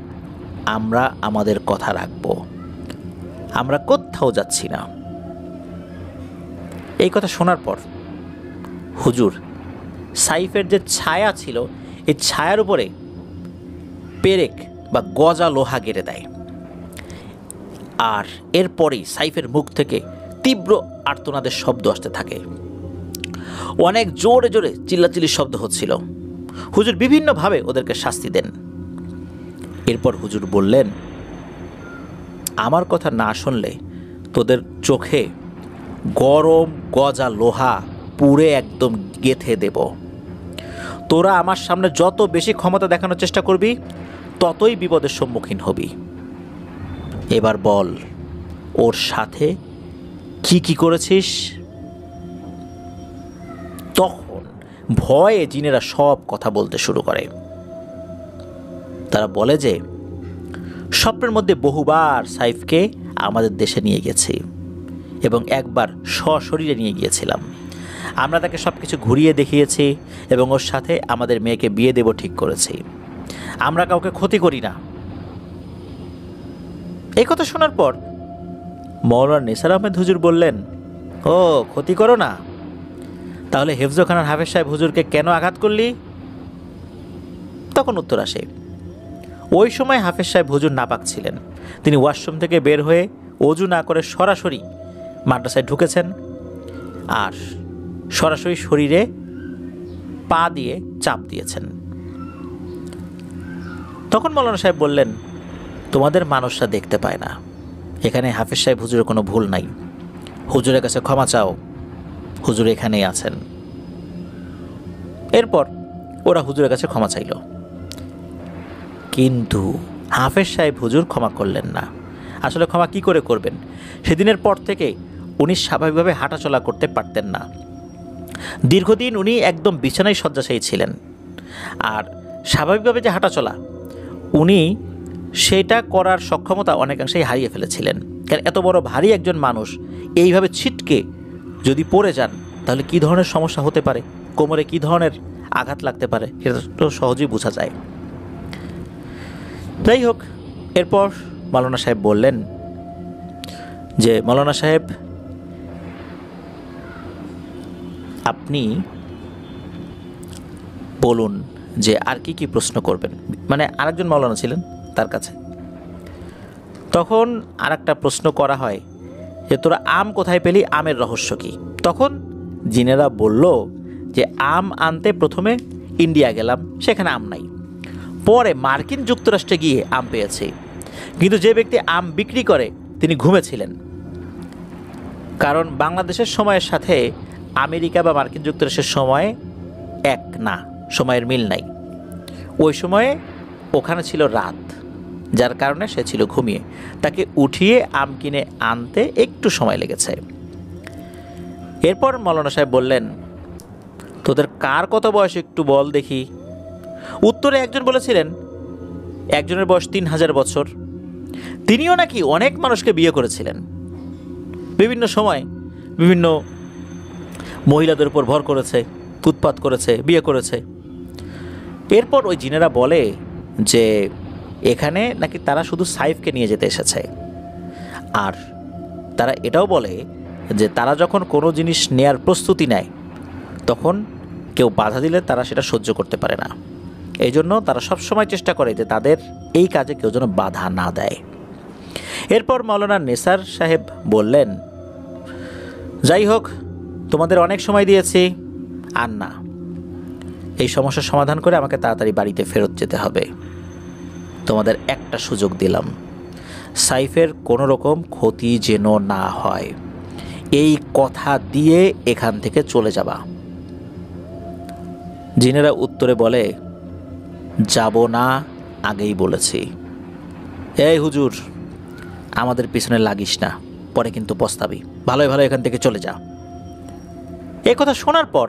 আমরা আমাদের কথা রাখব, আমরা কোথাও যাচ্ছি না। এই কথা শোনার পর হুজুর সাইফের যে ছায়া ছিল এই ছায়ার উপরে পেরেক বা গজা লোহা গেড়ে দেয়, আর এরপরেই সাইফের মুখ থেকে তীব্র আর্তনাদের শব্দ আসতে থাকে। অনেক জোরে জোরে চিল্লাচিল্লির শব্দ হচ্ছিল। হুজুর বিভিন্নভাবে ওদেরকে শাস্তি দেন। এরপর হুজুর বললেন, আমার কথা না শুনলে তোদের চোখে গরম গজা লোহা পুড়ে একদম গেঁথে দেব। তোরা আমার সামনে যত বেশি ক্ষমতা দেখানোর চেষ্টা করবি ততই বিপদের সম্মুখীন হবি। এবার বল, ওর সাথে কি কি করেছিস? তখন ভয়ে জিনেরা সব কথা বলতে শুরু করে। তারা বলে যে স্বপ্নের মধ্যে বহুবার সাইফকে আমাদের দেশে নিয়ে গেছি এবং একবার সশরীরে নিয়ে গিয়েছিলাম। আমরা তাকে সব কিছু ঘুরিয়ে দেখিয়েছি এবং ওর সাথে আমাদের মেয়েকে বিয়ে দেব ঠিক করেছি। আমরা কাউকে ক্ষতি করি না। এই কথা শোনার পর মওলানা নিসার আহমেদ হুজুর বললেন, ও ক্ষতি করো না, তাহলে হেফজখানার হাফেজ সাহেব হুজুরকে কেন আঘাত করলি? তখন উত্তর আসে, ওই সময় হাফেজ সাহেব হুজুর নাপাক ছিলেন। তিনি ওয়াশরুম থেকে বের হয়ে অজু না করে সরাসরি মাদ্রাসায় ঢুকেছেন আর সরাসরি শরীরে পা দিয়ে চাপ দিয়েছেন। তখন মওলানা সাহেব বললেন, তোমাদের মানুষরা দেখতে পায় না, এখানে হাফেজ সাহেব হুজুরের কোনো ভুল নাই, হুজুরের কাছে ক্ষমা চাও, হুজুর এখানেই আছেন। এরপর ওরা হুজুরের কাছে ক্ষমা চাইল, কিন্তু হাফেজ সাহেব হুজুর ক্ষমা করলেন না। আসলে ক্ষমা কি করে করবেন? সেদিনের পর থেকে উনি স্বাভাবিকভাবে হাঁটাচলা করতে পারতেন না। দীর্ঘদিন উনি একদম বিছানায় শয্যাশায়ী ছিলেন, আর স্বাভাবিকভাবে যে হাঁটাচলা উনি সেটা করার সক্ষমতা অনেকাংশেই হারিয়ে ফেলেছিলেন। কারণ এত বড় ভারী একজন মানুষ এইভাবে ছিটকে যদি পড়ে যান তাহলে কী ধরনের সমস্যা হতে পারে, কোমরে কী ধরনের আঘাত লাগতে পারে সেটা তো সহজেই বোঝা যায়। যাই হোক, এরপর মওলানা সাহেব বললেন যে মওলানা সাহেব, আপনি বলুন যে আর কি কি প্রশ্ন করবেন। মানে আরেকজন মওলানা ছিলেন তার কাছে। তখন আর একটা প্রশ্ন করা হয় যে তোরা আম কোথায় পেলি, আমের রহস্য কি? তখন জিনেরা বলল যে আম আনতে প্রথমে ইন্ডিয়া গেলাম, সেখানে আম নাই, পরে মার্কিন যুক্তরাষ্ট্রে গিয়ে আম পেয়েছি। কিন্তু যে ব্যক্তি আম বিক্রি করে তিনি ঘুমেছিলেন, কারণ বাংলাদেশের সময়ের সাথে আমেরিকা বা মার্কিন যুক্তরাষ্ট্রের সময় এক না, সময়ের মিল নাই। ওই সময়ে ওখানে ছিল রাত, যার কারণে সে ছিল ঘুমিয়ে। তাকে উঠিয়ে আম কিনে আনতে একটু সময় লেগেছে। এরপর মওলানা সাহেব বললেন, তোদের কার কত বয়স একটু বল দেখি। উত্তরে একজন বলেছিলেন একজনের বয়স 3000 বছর। তিনিও নাকি অনেক মানুষকে বিয়ে করেছিলেন, বিভিন্ন সময় বিভিন্ন মহিলাদের উপর ভর করেছে, উৎপাত করেছে, বিয়ে করেছে। এরপর ওই জিনেরা বলে যে এখানে নাকি তারা শুধু সাইফকে নিয়ে যেতে এসেছে, আর তারা এটাও বলে যে তারা যখন কোনো জিনিস নেয়ার প্রস্তুতি নেয় তখন কেউ বাধা দিলে তারা সেটা সহ্য করতে পারে না। এই জন্য তারা সবসময় চেষ্টা করে যে তাদের এই কাজে কেউ যেন বাধা না দেয়। এরপর মওলানা নেসার সাহেব বললেন, যাই হোক, তোমাদের অনেক সময় দিয়েছি, আর না, এই সমস্যার সমাধান করে আমাকে তাড়াতাড়ি বাড়িতে ফেরত যেতে হবে। তোমাদের একটা সুযোগ দিলাম, সাইফের কোনো রকম ক্ষতি যেন না হয়, এই কথা দিয়ে এখান থেকে চলে যাবা। জিনেরা উত্তরে বলে, যাব না, আগেই বলেছি। এই হুজুর, আমাদের পিছনে লাগিস না, পরে কিন্তু পস্তাবি, ভালোই ভালো এখান থেকে চলে যা। এই কথা শোনার পর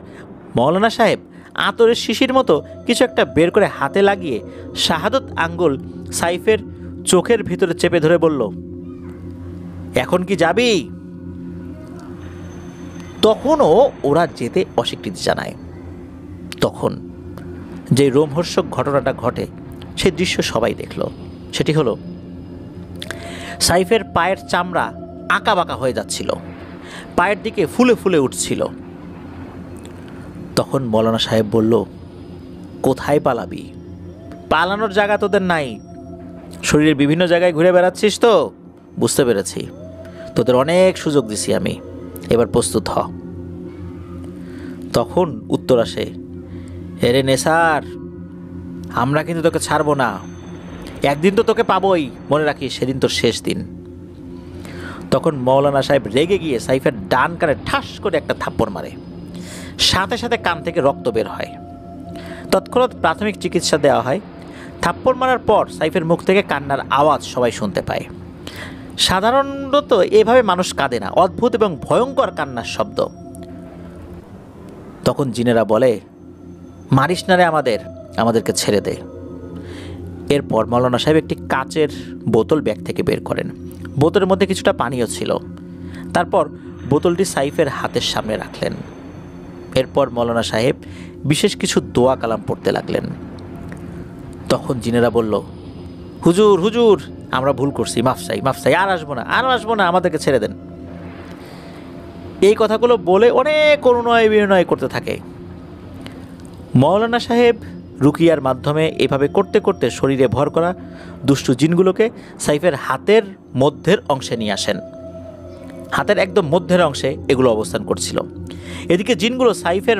মওলানা সাহেব আতরের শিশির মতো কিছু একটা বের করে হাতে লাগিয়ে শাহাদত আঙ্গুল সাইফের চোখের ভিতরে চেপে ধরে বলল, এখন কি যাবি? তখনও ওরা যেতে অস্বীকৃতি জানায়। তখন যে রোমহর্ষক ঘটনাটা ঘটে সেই দৃশ্য সবাই দেখল। সেটি হলো সাইফের পায়ের চামড়া আঁকা বাঁকা হয়ে যাচ্ছিল, পায়ের দিকে ফুলে ফুলে উঠছিল। তখন মওলানা সাহেব বলল, কোথায় পালাবি? পালানোর জায়গা তোদের নাই, শরীরের বিভিন্ন জায়গায় ঘুরে বেড়াচ্ছিস তো। বুঝতে পেরেছি, তোদের অনেক সুযোগ দিছি আমি, এবার প্রস্তুত হ। তখন উত্তর আসে, এরে নেসার, আমরা কিন্তু তোকে ছাড়বো না, একদিন তো তোকে পাবোই, মনে রাখিস সেদিন তোর শেষ দিন। তখন মওলানা সাহেব রেগে গিয়ে সাইফের ডান কানে ঠাস করে একটা থাপ্পড় মারে, সাথে সাথে কান থেকে রক্ত বের হয়। তৎক্ষণাৎ প্রাথমিক চিকিৎসা দেওয়া হয়। থাপ্পড় মারার পর সাইফের মুখ থেকে কান্নার আওয়াজ সবাই শুনতে পায়। সাধারণত এভাবে মানুষ কাঁদে না, অদ্ভুত এবং ভয়ঙ্কর কান্নার শব্দ। তখন জিনেরা বলে, মারিস না রে, আমাদেরকে ছেড়ে দে। এরপর মৌলানা সাহেব একটি কাচের বোতল ব্যাগ থেকে বের করেন। বোতলের মধ্যে কিছুটা পানীয় ছিল। তারপর বোতলটি সাইফের হাতের সামনে রাখলেন। এরপর মৌলানা সাহেব বিশেষ কিছু দোয়া কালাম পড়তে লাগলেন। তখন জিনেরা বলল, হুজুর হুজুর, আমরা ভুল করছি, মাফ চাই, আর আসবো না, আমাদেরকে ছেড়ে দেন। এই কথাগুলো বলে অনেক অনুনয় বিনয় করতে থাকে। মৌলানা সাহেব রুকিয়ার মাধ্যমে এভাবে করতে করতে শরীরে ভর করা দুষ্টু জিনগুলোকে সাইফের হাতের মধ্যের অংশে নিয়ে আসেন। হাতের একদম মধ্যের অংশে এগুলো অবস্থান করছিল। এদিকে জিনগুলো সাইফের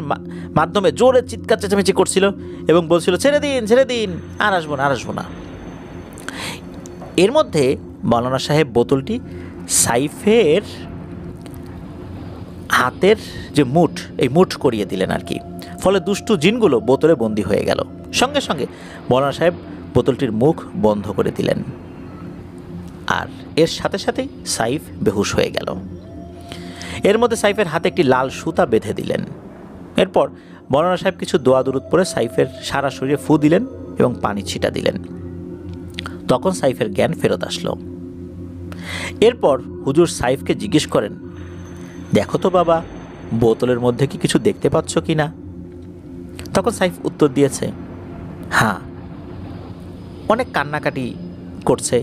মাধ্যমে জোরে চিৎকার চেঁচামেচি করছিল এবং বলছিল, ছেড়ে দিন, আর আসবো না। এর মধ্যে মৌলানা সাহেব বোতলটি সাইফের হাতের যে মুঠ করিয়ে দিলেন আর কি। ফলে দুষ্টু জিনগুলো বোতলে বন্দী হয়ে গেল। সঙ্গে সঙ্গে মৌলানা সাহেব বোতলটির মুখ বন্ধ করে দিলেন, আর এর সাথে সাথেই সাইফ বেহুশ হয়ে গেল। এর মধ্যে সাইফের হাতে একটি লাল সুতা বেঁধে দিলেন। এরপর মৌলানা সাহেব কিছু দোয়া দুরুদ পরে সাইফের সারা শরীরে ফু দিলেন এবং পানি ছিটা দিলেন। তখন সাইফের জ্ঞান ফেরত আসলো। এরপর হুজুর সাইফকে জিজ্ঞেস করেন, দেখো তো বাবা, বোতলের মধ্যে কি কিছু দেখতে পাচ্ছ কি না? তখন সাইফ উত্তর দিয়েছে, হ্যাঁ, অনেক কান্নাকাটি করছে,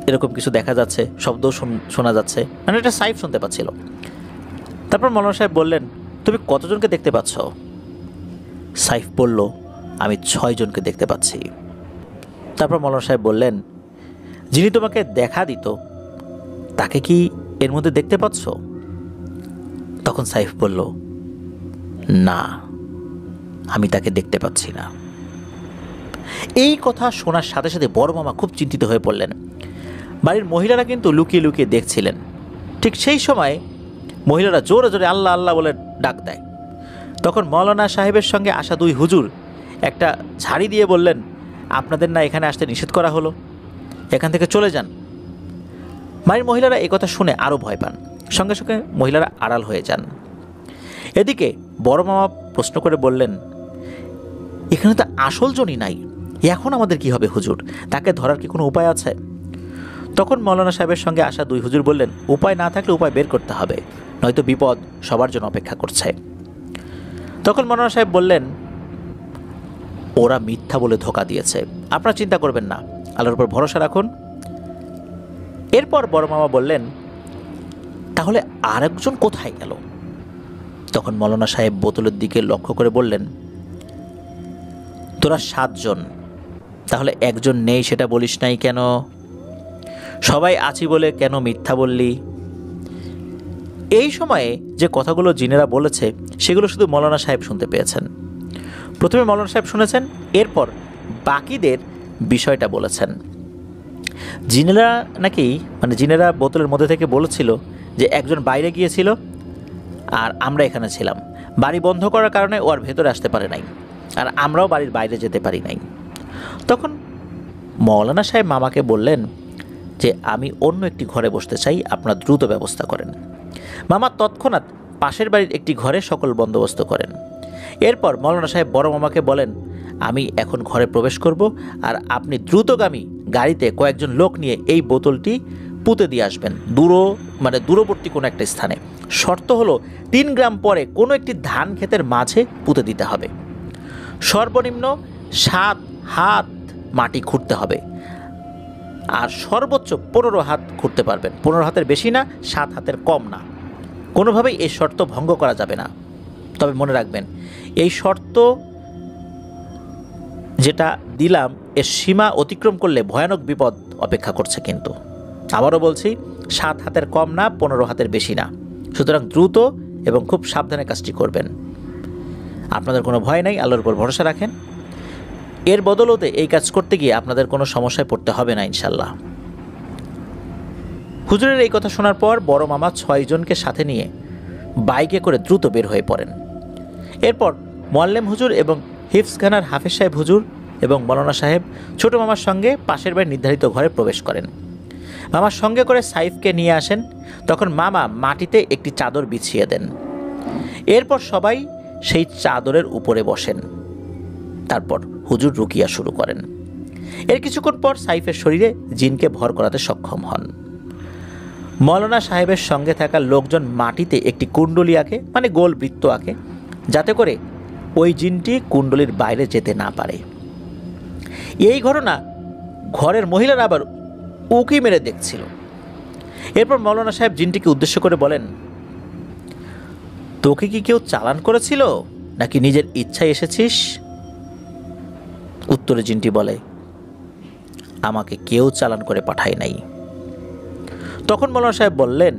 এরকম কিছু দেখা যাচ্ছে, শব্দও শোনা যাচ্ছে, মানে এটা সাইফ শুনতে পাচ্ছিল। তারপর মৌলানা সাহেব বললেন, তুমি কতজনকে দেখতে পাচ্ছ? সাইফ বলল, আমি 6 জনকে দেখতে পাচ্ছি। তারপর মৌলানা সাহেব বললেন, যিনি তোমাকে দেখা দিত তাকে কি এর মধ্যে দেখতে পাচ্ছ? তখন সাইফ বলল, না, আমি তাকে দেখতে পাচ্ছি না। এই কথা শোনার সাথে সাথে বড় মামা খুব চিন্তিত হয়ে পড়লেন। বাড়ির মহিলারা কিন্তু লুকিয়ে লুকিয়ে দেখছিলেন। ঠিক সেই সময় মহিলারা জোরে জোরে আল্লাহ আল্লাহ বলে ডাক দেয়। তখন মৌলানা সাহেবের সঙ্গে আসা 2 হুজুর একটা ঝাড়ি দিয়ে বললেন, আপনাদের না এখানে আসতে নিষেধ করা হলো, এখান থেকে চলে যান। বাড়ির মহিলারা এই কথা শুনে আরও ভয় পান। সঙ্গে সঙ্গে মহিলারা আড়াল হয়ে যান। এদিকে বড় মামা প্রশ্ন করে বললেন, এখানে তো আসল জনই নাই, এখন আমাদের কি হবে হুজুর? তাকে ধরার কি কোনো উপায় আছে? তখন মৌলানা সাহেবের সঙ্গে আসা 2 হুজুর বললেন, উপায় না থাকলে উপায় বের করতে হবে, নয়তো বিপদ সবার জন্য অপেক্ষা করছে। তখন মৌলানা সাহেব বললেন, ওরা মিথ্যা বলে ধোঁকা দিয়েছে, আপনারা চিন্তা করবেন না, আল্লাহর উপর ভরসা রাখুন। এরপর বড় মামা বললেন, তাহলে আরেকজন কোথায় গেল? তখন মৌলানা সাহেব বোতলের দিকে লক্ষ্য করে বললেন, তোরা 7 জন, তাহলে একজন নেই সেটা বলিস নাই কেন? সবাই আছি বলে কেন মিথ্যা বললি? এই সময়ে যে কথাগুলো জিনেরা বলেছে সেগুলো শুধু মৌলানা সাহেব শুনতে পেয়েছেন। প্রথমে মৌলানা সাহেব শুনেছেন, এরপর বাকিদের বিষয়টা বলেছেন। জিনেরা বোতলের মধ্যে থেকে বলেছিল যে একজন বাইরে গিয়েছিল আর আমরা এখানে ছিলাম, বাড়ি বন্ধ করার কারণে ও আর ভেতরে আসতে পারে নাই, আর আমরাও বাড়ির বাইরে যেতে পারি নাই। তখন মৌলানা সাহেব মামাকে বললেন যে আমি অন্য একটি ঘরে বসতে চাই, আপনারা দ্রুত ব্যবস্থা করেন। মামা তৎক্ষণাৎ পাশের বাড়ির একটি ঘরে সকল বন্দোবস্ত করেন। এরপর মৌলানা সাহেব বড় মামাকে বলেন, আমি এখন ঘরে প্রবেশ করব, আর আপনি দ্রুতগামী গাড়িতে কয়েকজন লোক নিয়ে এই বোতলটি পুঁতে দিয়ে আসবেন দূরবর্তী কোনো একটা স্থানে। শর্ত হলো 3 গ্রাম পরে কোনো একটি ধান ক্ষেতের মাঝে পুঁতে দিতে হবে। সর্বনিম্ন 7 হাত মাটি খুঁড়তে হবে, আর সর্বোচ্চ 15 হাত খুঁড়তে পারবেন। 15 হাতের বেশি না, 7 হাতের কম না। কোনোভাবেই এই শর্ত ভঙ্গ করা যাবে না। তবে মনে রাখবেন, এই শর্ত যেটা দিলাম এর সীমা অতিক্রম করলে ভয়ানক বিপদ অপেক্ষা করছে। কিন্তু আবারও বলছি, 7 হাতের কম না, 15 হাতের বেশি না। সুতরাং দ্রুত এবং খুব সাবধানে কাজটি করবেন। আপনাদের কোনো ভয় নাই, আল্লাহর উপর ভরসা রাখেন। এর বদলতে এই কাজ করতে গিয়ে আপনাদের কোনো সমস্যায় পড়তে হবে না ইনশাল্লাহ। হুজুরের এই কথা শোনার পর বড় মামা 6 জনকে সাথে নিয়ে বাইকে করে দ্রুত বের হয়ে পড়েন। এরপর মোয়াল্লেম হুজুর এবং হিফজখানার হাফেজ সাহেব হুজুর এবং মৌলানা সাহেব ছোট মামার সঙ্গে পাশের বাড়ির নির্ধারিত ঘরে প্রবেশ করেন। মামার সঙ্গে করে সাইফকে নিয়ে আসেন। তখন মামা মাটিতে একটি চাদর বিছিয়ে দেন। এরপর সবাই সেই চাদরের উপরে বসেন। তারপর হুজুর রুকিয়া শুরু করেন। এর কিছুক্ষণ পর সাইফের শরীরে জিনকে ভর করাতে সক্ষম হন। মৌলানা সাহেবের সঙ্গে থাকা লোকজন মাটিতে একটি কুণ্ডলী আঁকে, মানে গোল বৃত্ত আঁকে, যাতে করে ওই জিনটি কুণ্ডলীর বাইরে যেতে না পারে। এই ঘটনা ঘরের মহিলারা আবার উকি মেরে দেখছিল। এরপর মৌলানা সাহেব জিনটিকে উদ্দেশ্য করে বলেন, তোকে কি কেউ চালান করেছিল নাকি নিজের ইচ্ছায় এসেছিস? উত্তরে জিনটি বলে, আমাকে কেউ চালান করে পাঠায় নাই। তখন মৌলানা সাহেব বললেন,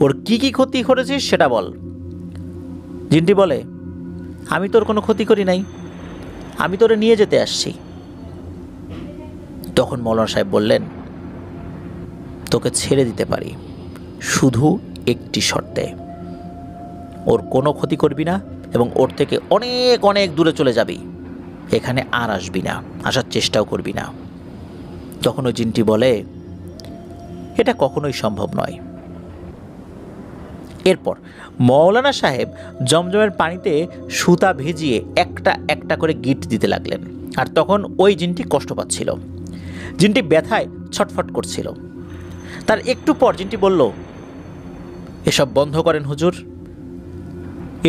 ওর কি কি ক্ষতি করেছিস সেটা বল। জিনটি বলে, আমি তোর কোনো ক্ষতি করি নাই, আমি তোরে নিয়ে যেতে আসছি। তখন মৌলানা সাহেব বললেন, তোকে ছেড়ে দিতে পারি, শুধু একটি শর্তে। ওর কোনো ক্ষতি করবি না এবং ওর থেকে অনেক অনেক দূরে চলে যাবি, এখানে আর আসবি না, আসার চেষ্টাও করবি না। তখন ওই জিনটি বলে, এটা কখনোই সম্ভব নয়। এরপর মৌলানা সাহেব জমজমের পানিতে সুতা ভিজিয়ে একটা একটা করে গিট দিতে লাগলেন। আর তখন ওই জিনটি কষ্ট পাচ্ছিল, জিনটি ব্যথায় ছটফট করছিল। তার একটু পর জিনটি বলল, এসব বন্ধ করেন হুজুর,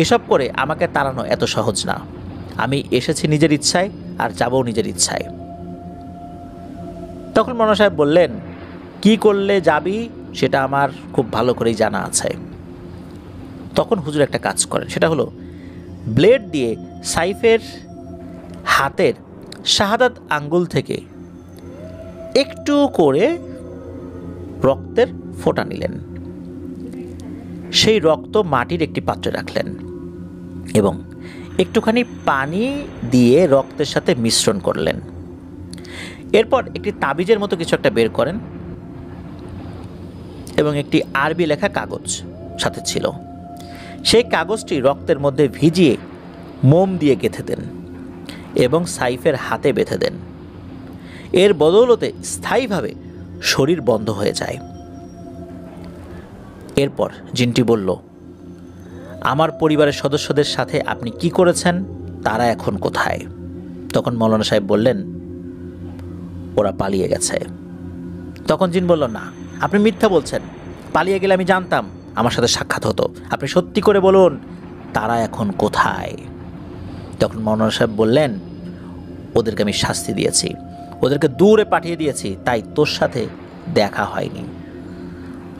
এসব করে আমাকে তাড়ানো এত সহজ না। আমি এসেছি নিজের ইচ্ছায় আর যাবও নিজের ইচ্ছায়। তখন মৌলানা সাহেব বললেন, কি করলে যাবি সেটা আমার খুব ভালো করেই জানা আছে। তখন হুজুর একটা কাজ করেন, সেটা হলো ব্লেড দিয়ে সাইফের হাতের শাহাদাত আঙ্গুল থেকে একটু করে রক্তের ফোঁটা নিলেন। সেই রক্ত মাটির একটি পাত্রে রাখলেন এবং একটুখানি পানি দিয়ে রক্তের সাথে মিশ্রণ করলেন। এরপর একটি তাবিজের মতো কিছু একটা বের করেন এবং একটি আরবি লেখা কাগজ সাথে ছিল। সেই কাগজটি রক্তের মধ্যে ভিজিয়ে মোম দিয়ে গেঁথে দেন এবং সাইফের হাতে বেঁধে দেন। এর বদৌলতে স্থায়ীভাবে শরীর বন্ধ হয়ে যায়। এরপর জিনটি বলল, আমার পরিবারের সদস্যদের সাথে আপনি কি করেছেন, তারা এখন কোথায়? তখন মৌলানা সাহেব বললেন, ওরা পালিয়ে গেছে। তখন জিন বলল, না, আপনি মিথ্যা বলছেন, পালিয়ে গেলে আমি জানতাম, আমার সাথে সাক্ষাৎ হতো, আপনি সত্যি করে বলুন তারা এখন কোথায়? তখন মৌলানা সাহেব বললেন, ওদেরকে আমি শাস্তি দিয়েছি, ওদেরকে দূরে পাঠিয়ে দিয়েছি, তাই তোর সাথে দেখা হয়নি।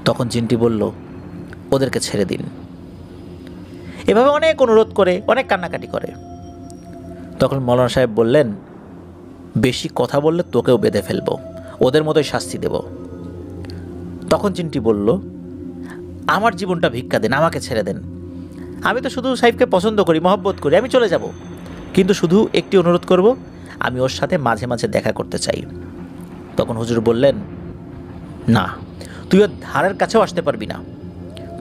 তখন জিনটি বলল, ওদেরকে ছেড়ে দিন। এভাবে অনেক অনুরোধ করে, অনেক কান্নাকাটি করে। তখন মৌলানা সাহেব বললেন, বেশি কথা বললে তোকেও বেঁধে ফেলবো, ওদের মতোই শাস্তি দেব। তখন জিনটি বলল, আমার জীবনটা ভিক্ষা দেন, আমাকে ছেড়ে দেন, আমি তো শুধু সাহেবকে পছন্দ করি, মহব্বত করি, আমি চলে যাব, কিন্তু শুধু একটি অনুরোধ করব, আমি ওর সাথে মাঝে মাঝে দেখা করতে চাই। তখন হুজুর বললেন, না, তুই ওর ধারের কাছেও আসতে পারবি না,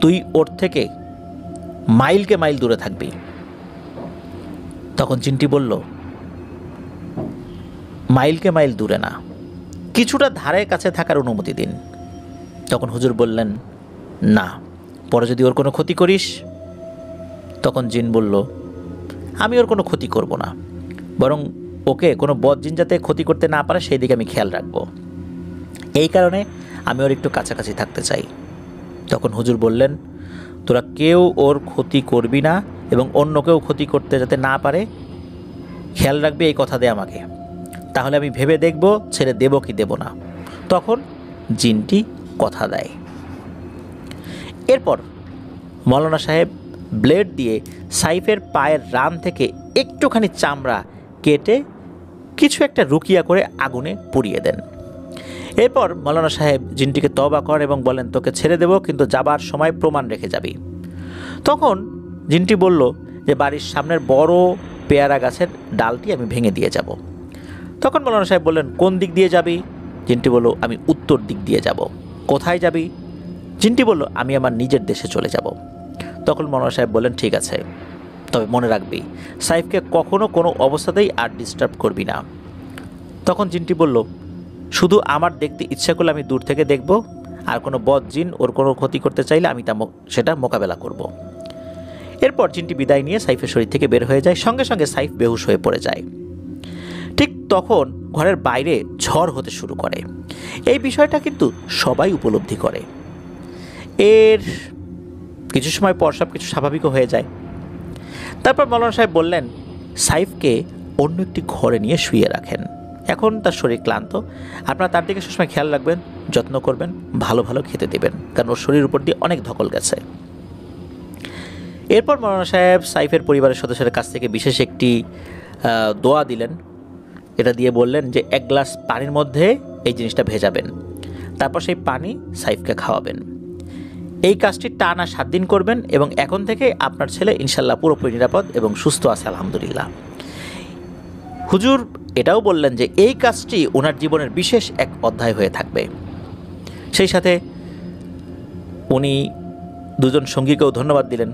তুই ওর থেকে মাইলকে মাইল দূরে থাকবি। তখন জিনটি বলল, মাইলকে মাইল দূরে না, কিছুটা ধারের কাছে থাকার অনুমতি দিন। তখন হুজুর বললেন, না, পরে যদি ওর কোনো ক্ষতি করিস। তখন জিন বলল, আমি ওর কোনো ক্ষতি করব না, বরং ওকে কোনো বদজিন যাতে ক্ষতি করতে না পারে সেই দিকে আমি খেয়াল রাখব, এই কারণে আমি ওর একটু কাছাকাছি থাকতে চাই। তখন হুজুর বললেন, তোরা কেউ ওর ক্ষতি করবি না এবং অন্য কেউ ক্ষতি করতে যাতে না পারে খেয়াল রাখবি, এই কথা দে আমাকে, তাহলে আমি ভেবে দেখব ছেড়ে দেব কি দেব না। তখন জিনটি কথা দেয়। এরপর মৌলানা সাহেব ব্লেড দিয়ে সাইফের পায়ের রান থেকে একটুখানি চামড়া কেটে কিছু একটা রুকিয়া করে আগুনে পুড়িয়ে দেন। এরপর মৌলানা সাহেব জিনটিকে তওবা করেন এবং বলেন, তোকে ছেড়ে দেব, কিন্তু যাবার সময় প্রমাণ রেখে যাবি। তখন জিনটি বলল যে বাড়ির সামনের বড় পেয়ারা গাছের ডালটি আমি ভেঙে দিয়ে যাব। তখন মৌলানা সাহেব বললেন, কোন দিক দিয়ে যাবি? জিনটি বলল, আমি উত্তর দিক দিয়ে যাব। কোথায় যাবি? জিনটি বলল, আমি আমার নিজের দেশে চলে যাব। তখন মৌলানা সাহেব বললেন, ঠিক আছে, তবে মনে রাখবি সাইফকে কখনো কোনো অবস্থাতেই আর ডিস্টার্ব করবি না। তখন জিনটি বলল, শুধু আমার দেখতে ইচ্ছা করলে আমি দূর থেকে দেখব, আর কোনো বদ জিন ওর কোনো ক্ষতি করতে চাইলে আমি সেটা মোকাবেলা করব। এরপর জিনটি বিদায় নিয়ে সাইফের শরীর থেকে বের হয়ে যায়। সঙ্গে সঙ্গে সাইফ বেহুশ হয়ে পড়ে যায়। ঠিক তখন ঘরের বাইরে ঝড় হতে শুরু করে। এই বিষয়টা কিন্তু সবাই উপলব্ধি করে। এর কিছু সময় পর সব কিছু স্বাভাবিকও হয়ে যায়। তারপর মৌলানা সাহেব বললেন, সাইফকে অন্য একটি ঘরে নিয়ে শুয়ে রাখেন। এখন তার শরীর ক্লান্ত, আপনারা তার দিকে সবসময় খেয়াল রাখবেন, যত্ন করবেন, ভালো ভালো খেতে দেবেন, কারণ ওর শরীর উপর দিয়ে অনেক ধকল গেছে। এরপর মৌলানা সাহেব সাইফের পরিবারের সদস্যদের কাছ থেকে বিশেষ একটি দোয়া দিলেন। এটা দিয়ে বললেন যে 1 গ্লাস পানির মধ্যে এই জিনিসটা ভেজাবেন, তারপর সেই পানি সাইফকে খাওয়াবেন। এই কাজটি টানা 7 দিন করবেন এবং এখন থেকে আপনার ছেলে ইনশাল্লাহ পুরোপুরি নিরাপদ এবং সুস্থ আছে আলহামদুলিল্লাহ। হুজুর এটাও বললেন যে এই কাজটি ওনার জীবনের বিশেষ এক অধ্যায় হয়ে থাকবে। সেই সাথে উনি দুজন সঙ্গীকেও ধন্যবাদ দিলেন,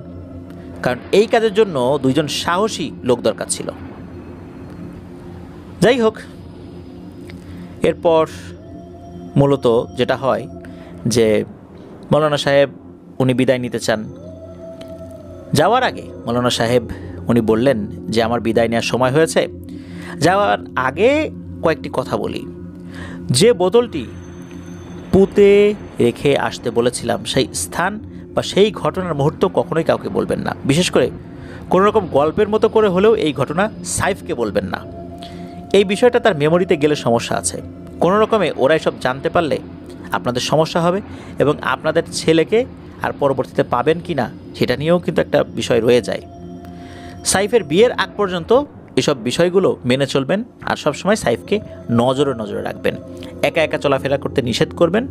কারণ এই কাজের জন্য 2 জন সাহসী লোক দরকার ছিল। যাই হোক, এরপর মূলত যেটা হয় যে মৌলানা সাহেব উনি বিদায় নিতে চান। যাওয়ার আগে মৌলানা সাহেব উনি বললেন যে আমার বিদায় নেওয়ার সময় হয়েছে, যাওয়ার আগে কয়েকটি কথা বলি। যে বোতলটি পুঁতে রেখে আসতে বলেছিলাম সেই স্থান বা সেই ঘটনার মুহূর্ত কখনোই কাউকে বলবেন না। বিশেষ করে কোনো রকম গল্পের মতো করে হলেও এই ঘটনা সাইফকে বলবেন না। এই বিষয়টা তার মেমোরিতে গেলে সমস্যা আছে। কোনো রকমে ওরা এসব জানতে পারলে আপনাদের সমস্যা হবে এবং আপনাদের ছেলেকে আর পরবর্তীতে পাবেন কি না সেটা নিয়েও কিন্তু একটা বিষয় রয়ে যায়। সাইফের বিয়ের আগ পর্যন্ত এসব বিষয়গুলো মেনে চলবেন আর সবসময় সাইফকে নজরে রাখবেন। একা একা চলাফেরা করতে নিষেধ করবেন।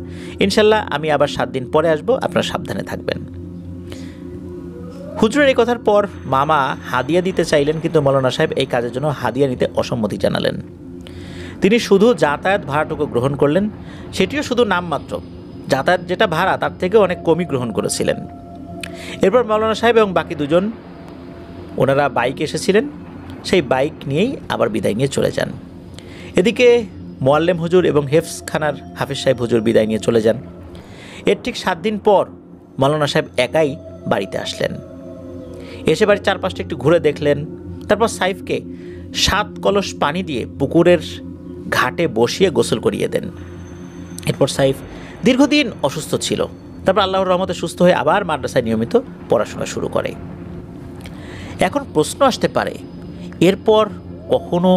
ইনশাল্লাহ আমি আবার 7 দিন পরে আসবো, আপনারা সাবধানে থাকবেন। হুজুরের এই কথার পর মামা হাদিয়া দিতে চাইলেন, কিন্তু মৌলানা সাহেব এই কাজের জন্য হাদিয়া নিতে অসম্মতি জানালেন। তিনি শুধু যাতায়াত ভাড়াটুকু গ্রহণ করলেন, সেটিও শুধু নামমাত্র। যাতায়াত যেটা ভাড়া তার থেকেও অনেক কমই গ্রহণ করেছিলেন। এরপর মৌলানা সাহেব এবং বাকি 2 জন ওনারা বাইক এসেছিলেন, সেই বাইক নিয়েই আবার বিদায় নিয়ে চলে যান। এদিকে মোয়াল্লেম হুজুর এবং হেফজখানার হাফিজ সাহেব হুজুর বিদায় নিয়ে চলে যান। এর ঠিক 7 দিন পর মৌলানা সাহেব একাই বাড়িতে আসলেন। এসে বাড়ির চারপাশটা একটু ঘুরে দেখলেন। তারপর সাইফকে 7 কলস পানি দিয়ে পুকুরের ঘাটে বসিয়ে গোসল করিয়ে দেন। এরপর সাইফ দীর্ঘদিন অসুস্থ ছিল। তারপর আল্লাহর রহমতে সুস্থ হয়ে আবার মাদ্রাসায় নিয়মিত পড়াশোনা শুরু করে। এখন প্রশ্ন আসতে পারে, এরপর কখনো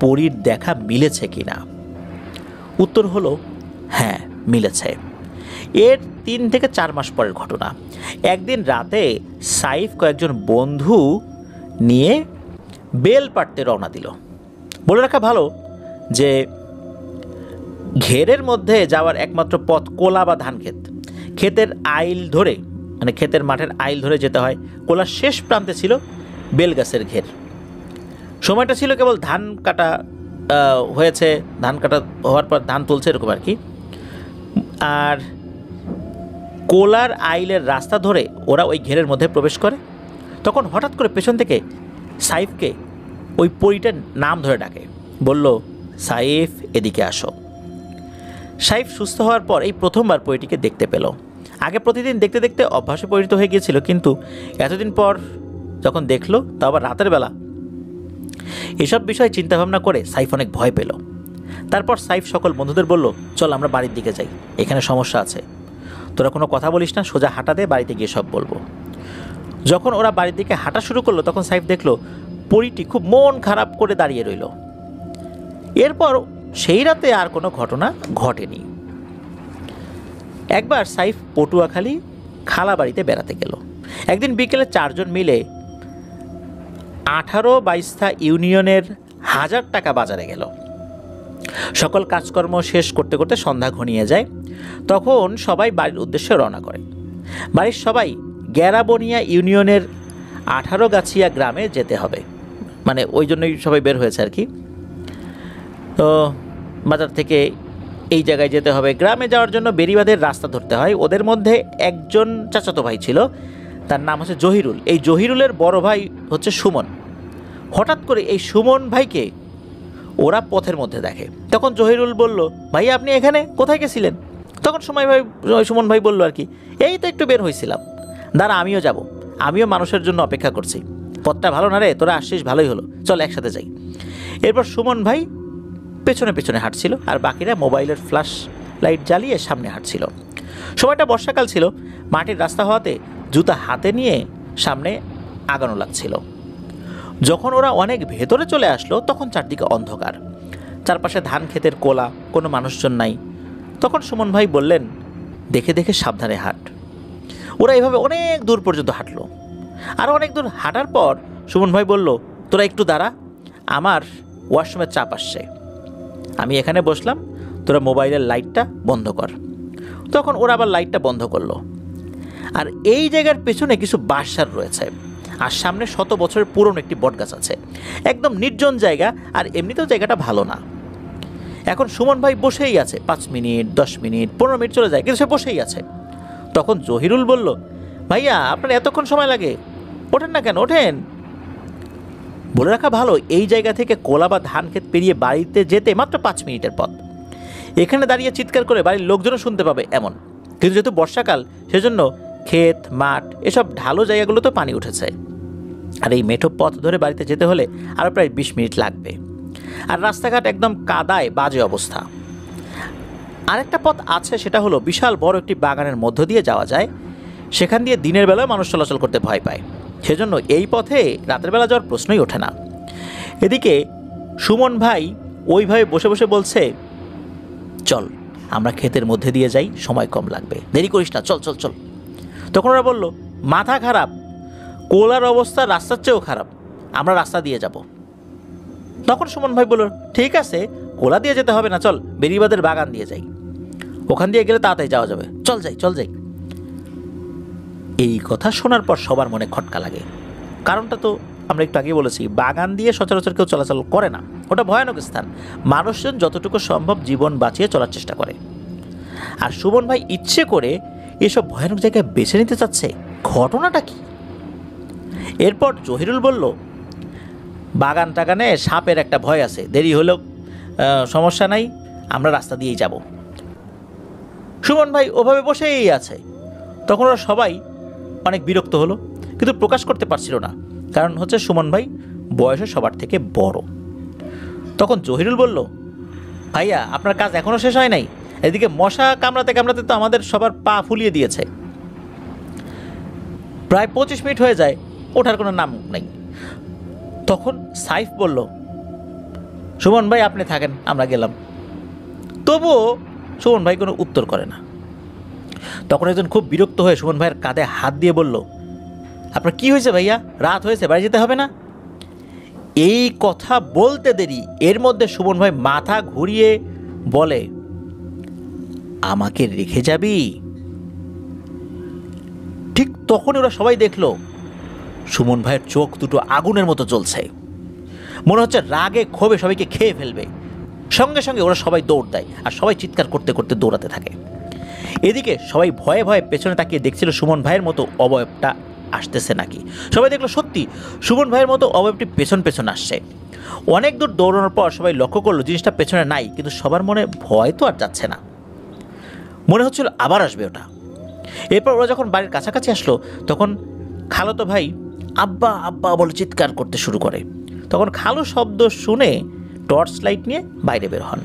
পরীর দেখা মিলেছে কিনা? উত্তর হলো হ্যাঁ, মিলেছে। এর 3 থেকে 4 মাস পরের ঘটনা। একদিন রাতে সাইফ কয়েকজন বন্ধু নিয়ে বেল পাড়তে রওনা দিল। বলে রাখা ভালো যে ঘেরের মধ্যে যাওয়ার একমাত্র পথ কোলা বা ধান ক্ষেত। ক্ষেতের আইল ধরে, মানে ক্ষেতের মাঠের আইল ধরে যেতে হয়। কোলার শেষ প্রান্তে ছিল বেল গাছের ঘের। সময়টা ছিল কেবল ধান কাটা হয়েছে, ধান কাটা হওয়ার পর ধান তুলছে এরকম আর কি। আর কোলার আইলের রাস্তা ধরে ওরা ওই ঘেরের মধ্যে প্রবেশ করে। তখন হঠাৎ করে পেছন থেকে সাইফকে ওই পরীটার নাম ধরে ডাকে, বলল, সাইফ এদিকে আসো। সাইফ সুস্থ হওয়ার পর এই প্রথমবার পরীটিকে দেখতে পেল। আগে প্রতিদিন দেখতে দেখতে অভ্যাসে পরিণত হয়ে গিয়েছিল, কিন্তু এতদিন পর যখন দেখলো, তা আবার রাতের বেলা, এসব বিষয় চিন্তাভাবনা করে সাইফ অনেক ভয় পেল। তারপর সাইফ সকল বন্ধুদের বলল, চল আমরা বাড়ির দিকে যাই, এখানে সমস্যা আছে, তোরা কোনো কথা বলিস না, সোজা হাঁটা দে, বাড়িতে গিয়ে সব বলবো। যখন ওরা বাড়ির দিকে হাঁটা শুরু করলো, তখন সাইফ দেখলো পরীটি খুব মন খারাপ করে দাঁড়িয়ে রইল। এরপর সেই রাতে আর কোনো ঘটনা ঘটেনি। একবার সাইফ পটুয়াখালী খালা বাড়িতে বেড়াতে গেল। একদিন বিকেলে 4 জন মিলে 18-22টা ইউনিয়নের 1000 টাকা বাজারে গেল। সকল কাজকর্ম শেষ করতে করতে সন্ধ্যা ঘনিয়ে যায়। তখন সবাই বাড়ির উদ্দেশ্যে রওনা করে। বাড়ির সবাই গ্যারাবনিয়া ইউনিয়নের 18 গাছিয়া গ্রামে যেতে হবে, মানে ওই জন্যই সবাই বের হয়েছে আর কি। তো বাজার থেকে এই জায়গায় যেতে হবে। গ্রামে যাওয়ার জন্য বেরিবাদের রাস্তা ধরতে হয়। ওদের মধ্যে একজন চাচাতো ভাই ছিল, তার নাম হচ্ছে জহিরুল। এই জহিরুলের বড় ভাই হচ্ছে সুমন। হঠাৎ করে এই সুমন ভাইকে ওরা পথের মধ্যে দেখে। তখন জহিরুল বলল, ভাইয়া আপনি এখানে কোথায় গেছিলেন? তখন সুমন ভাই বলল আর কি, এই তো একটু বের হয়েছিলাম, দাঁড়া আমিও যাব, আমিও মানুষের জন্য অপেক্ষা করছি, পথটা ভালো না রে, তোরা আসছিস ভালোই হলো, চল একসাথে যাই। এরপর সুমন ভাই পেছনে পেছনে হাঁটছিল আর বাকিরা মোবাইলের ফ্ল্যাশ লাইট জ্বালিয়ে সামনে হাঁটছিল। সময়টা বর্ষাকাল ছিল, মাটির রাস্তা হওয়াতে জুতা হাতে নিয়ে সামনে আগানো লাগছিল। যখন ওরা অনেক ভেতরে চলে আসলো তখন চারদিকে অন্ধকার, চারপাশে ধান ক্ষেতের কোলা, কোনো মানুষজন নাই। তখন সুমন ভাই বললেন, দেখে দেখে সাবধানে হাঁট। ওরা এভাবে অনেক দূর পর্যন্ত হাঁটলো। আরও অনেক দূর হাঁটার পর সুমন ভাই বলল, তোরা একটু দাঁড়া, আমার ওয়াশরুমের চাপ আসছে, আমি এখানে বসলাম, তোরা মোবাইলের লাইটটা বন্ধ কর। তখন ওরা আবার লাইটটা বন্ধ করলো। আর এই জায়গার পেছনে কিছু বাঁশঝাড় রয়েছে, আর সামনে 100 বছরের পুরনো একটি বটগাছ আছে। একদম নির্জন জায়গা, আর এমনিতেও জায়গাটা ভালো না। এখন সুমন ভাই বসেই আছে, 5 মিনিট 10 মিনিট 15 মিনিট চলে যায়, কিন্তু সে বসেই আছে। তখন জহিরুল বলল, ভাইয়া আপনার এতক্ষণ সময় লাগে, ওঠেন না কেন, ওঠেন। বলে রাখা ভালো, এই জায়গা থেকে কোলা বা ধান ক্ষেত পেরিয়ে বাড়িতে যেতে মাত্র 5 মিনিটের পথ। এখানে দাঁড়িয়ে চিৎকার করে বাড়ির লোকজনও শুনতে পাবে এমন, কিন্তু যেহেতু বর্ষাকাল সেজন্য ক্ষেত মাঠ এসব ঢালো জায়গাগুলোতে পানি উঠেছে, আর এই মেঠো পথ ধরে বাড়িতে যেতে হলে আরও প্রায় 20 মিনিট লাগবে। আর রাস্তাঘাট একদম কাদায় বাজে অবস্থা। আরেকটা পথ আছে, সেটা হলো বিশাল বড় একটি বাগানের মধ্য দিয়ে যাওয়া যায়, সেখান দিয়ে দিনের বেলায় মানুষ চলাচল করতে ভয় পায়, সেজন্য এই পথে রাতের বেলা যাওয়ার প্রশ্নই ওঠে না। এদিকে সুমন ভাই ওইভাবে বসে বসে বলছে, চল আমরা ক্ষেতের মধ্যে দিয়ে যাই, সময় কম লাগবে, দেরি করিস না, চল চল চল। তখন ওরা বলল, মাথা খারাপ, কোলার অবস্থা রাস্তার চেয়েও খারাপ, আমরা রাস্তা দিয়ে যাব। তখন সুমন ভাই বলল, ঠিক আছে, কোলা দিয়ে যেতে হবে না, চল বেরিবাদের বাগান দিয়ে যাই, ওখান দিয়ে গেলে তাড়াতাড়ি যাওয়া যাবে, চল যাই চল যাই। এই কথা শোনার পর সবার মনে খটকা লাগে। কারণটা তো আমরা একটু আগেই বলেছি, বাগান দিয়ে সচরাচর কেউ চলাচল করে না, ওটা ভয়ানক স্থান, মানুষজন যতটুকু সম্ভব জীবন বাঁচিয়ে চলার চেষ্টা করে। আর সুমন ভাই ইচ্ছে করে এসব ভয়ানক জায়গায় বেছে নিতে চাচ্ছে, ঘটনাটা কি? এরপর জহিরুল বলল, বাগান টাগানে সাপের একটা ভয় আছে, দেরি হলেও সমস্যা নাই, আমরা রাস্তা দিয়েই যাব। সুমন ভাই ওভাবে বসেই আছে। তখন ওরা সবাই অনেক বিরক্ত হলো, কিন্তু প্রকাশ করতে পারছিল না, কারণ হচ্ছে সুমন ভাই বয়সে সবার থেকে বড়। তখন জহিরুল বলল, ভাইয়া আপনার কাজ এখনও শেষ হয় নাই, এদিকে মশা কামড়াতে কামড়াতে তো আমাদের সবার পা ফুলিয়ে দিয়েছে, প্রায় 25 মিনিট হয়ে যায়, ওঠার কোনো নাম নেই। তখন সাইফ বলল, সুমন ভাই আপনি থাকেন, আমরা গেলাম। তবুও সুমন ভাই কোনো উত্তর করে না। তখন একজন খুব বিরক্ত হয়ে সুমন ভাইয়ের কাঁধে হাত দিয়ে বলল, আপনার কি হয়েছে ভাইয়া, রাত হয়েছে, বাড়ি যেতে হবে না? এই কথা বলতে দেরি, এর মধ্যে সুমন ভাই মাথা ঘুরিয়ে বলে, আমাকে রেখে যাবি? ঠিক তখনই ওরা সবাই দেখলো সুমন ভাইয়ের চোখ দুটো আগুনের মতো জ্বলছে, মনে হচ্ছে রাগে ক্ষোভে সবাইকে খেয়ে ফেলবে। সঙ্গে সঙ্গে ওরা সবাই দৌড় দেয়, আর সবাই চিৎকার করতে করতে দৌড়াতে থাকে। এদিকে সবাই ভয়ে ভয়ে পেছনে তাকিয়ে দেখছিল সুমন ভাইয়ের মতো অবয়বটা আসতেছে নাকি। সবাই দেখলো সত্যি সুমন ভাইয়ের মতো অবয়বটি পেছন পেছন আসছে। অনেক দূর দৌড়ানোর পর সবাই লক্ষ্য করলো জিনিসটা পেছনে নাই, কিন্তু সবার মনে ভয় তো আর যাচ্ছে না, মনে হচ্ছিল আবার আসবে ওটা। এরপর ওরা যখন বাড়ির কাছাকাছি আসলো তখন খালাতো ভাই আব্বা আব্বা বলে চিৎকার করতে শুরু করে। তখন খালু শব্দ শুনে টর্চ লাইট নিয়ে বাইরে বের হন।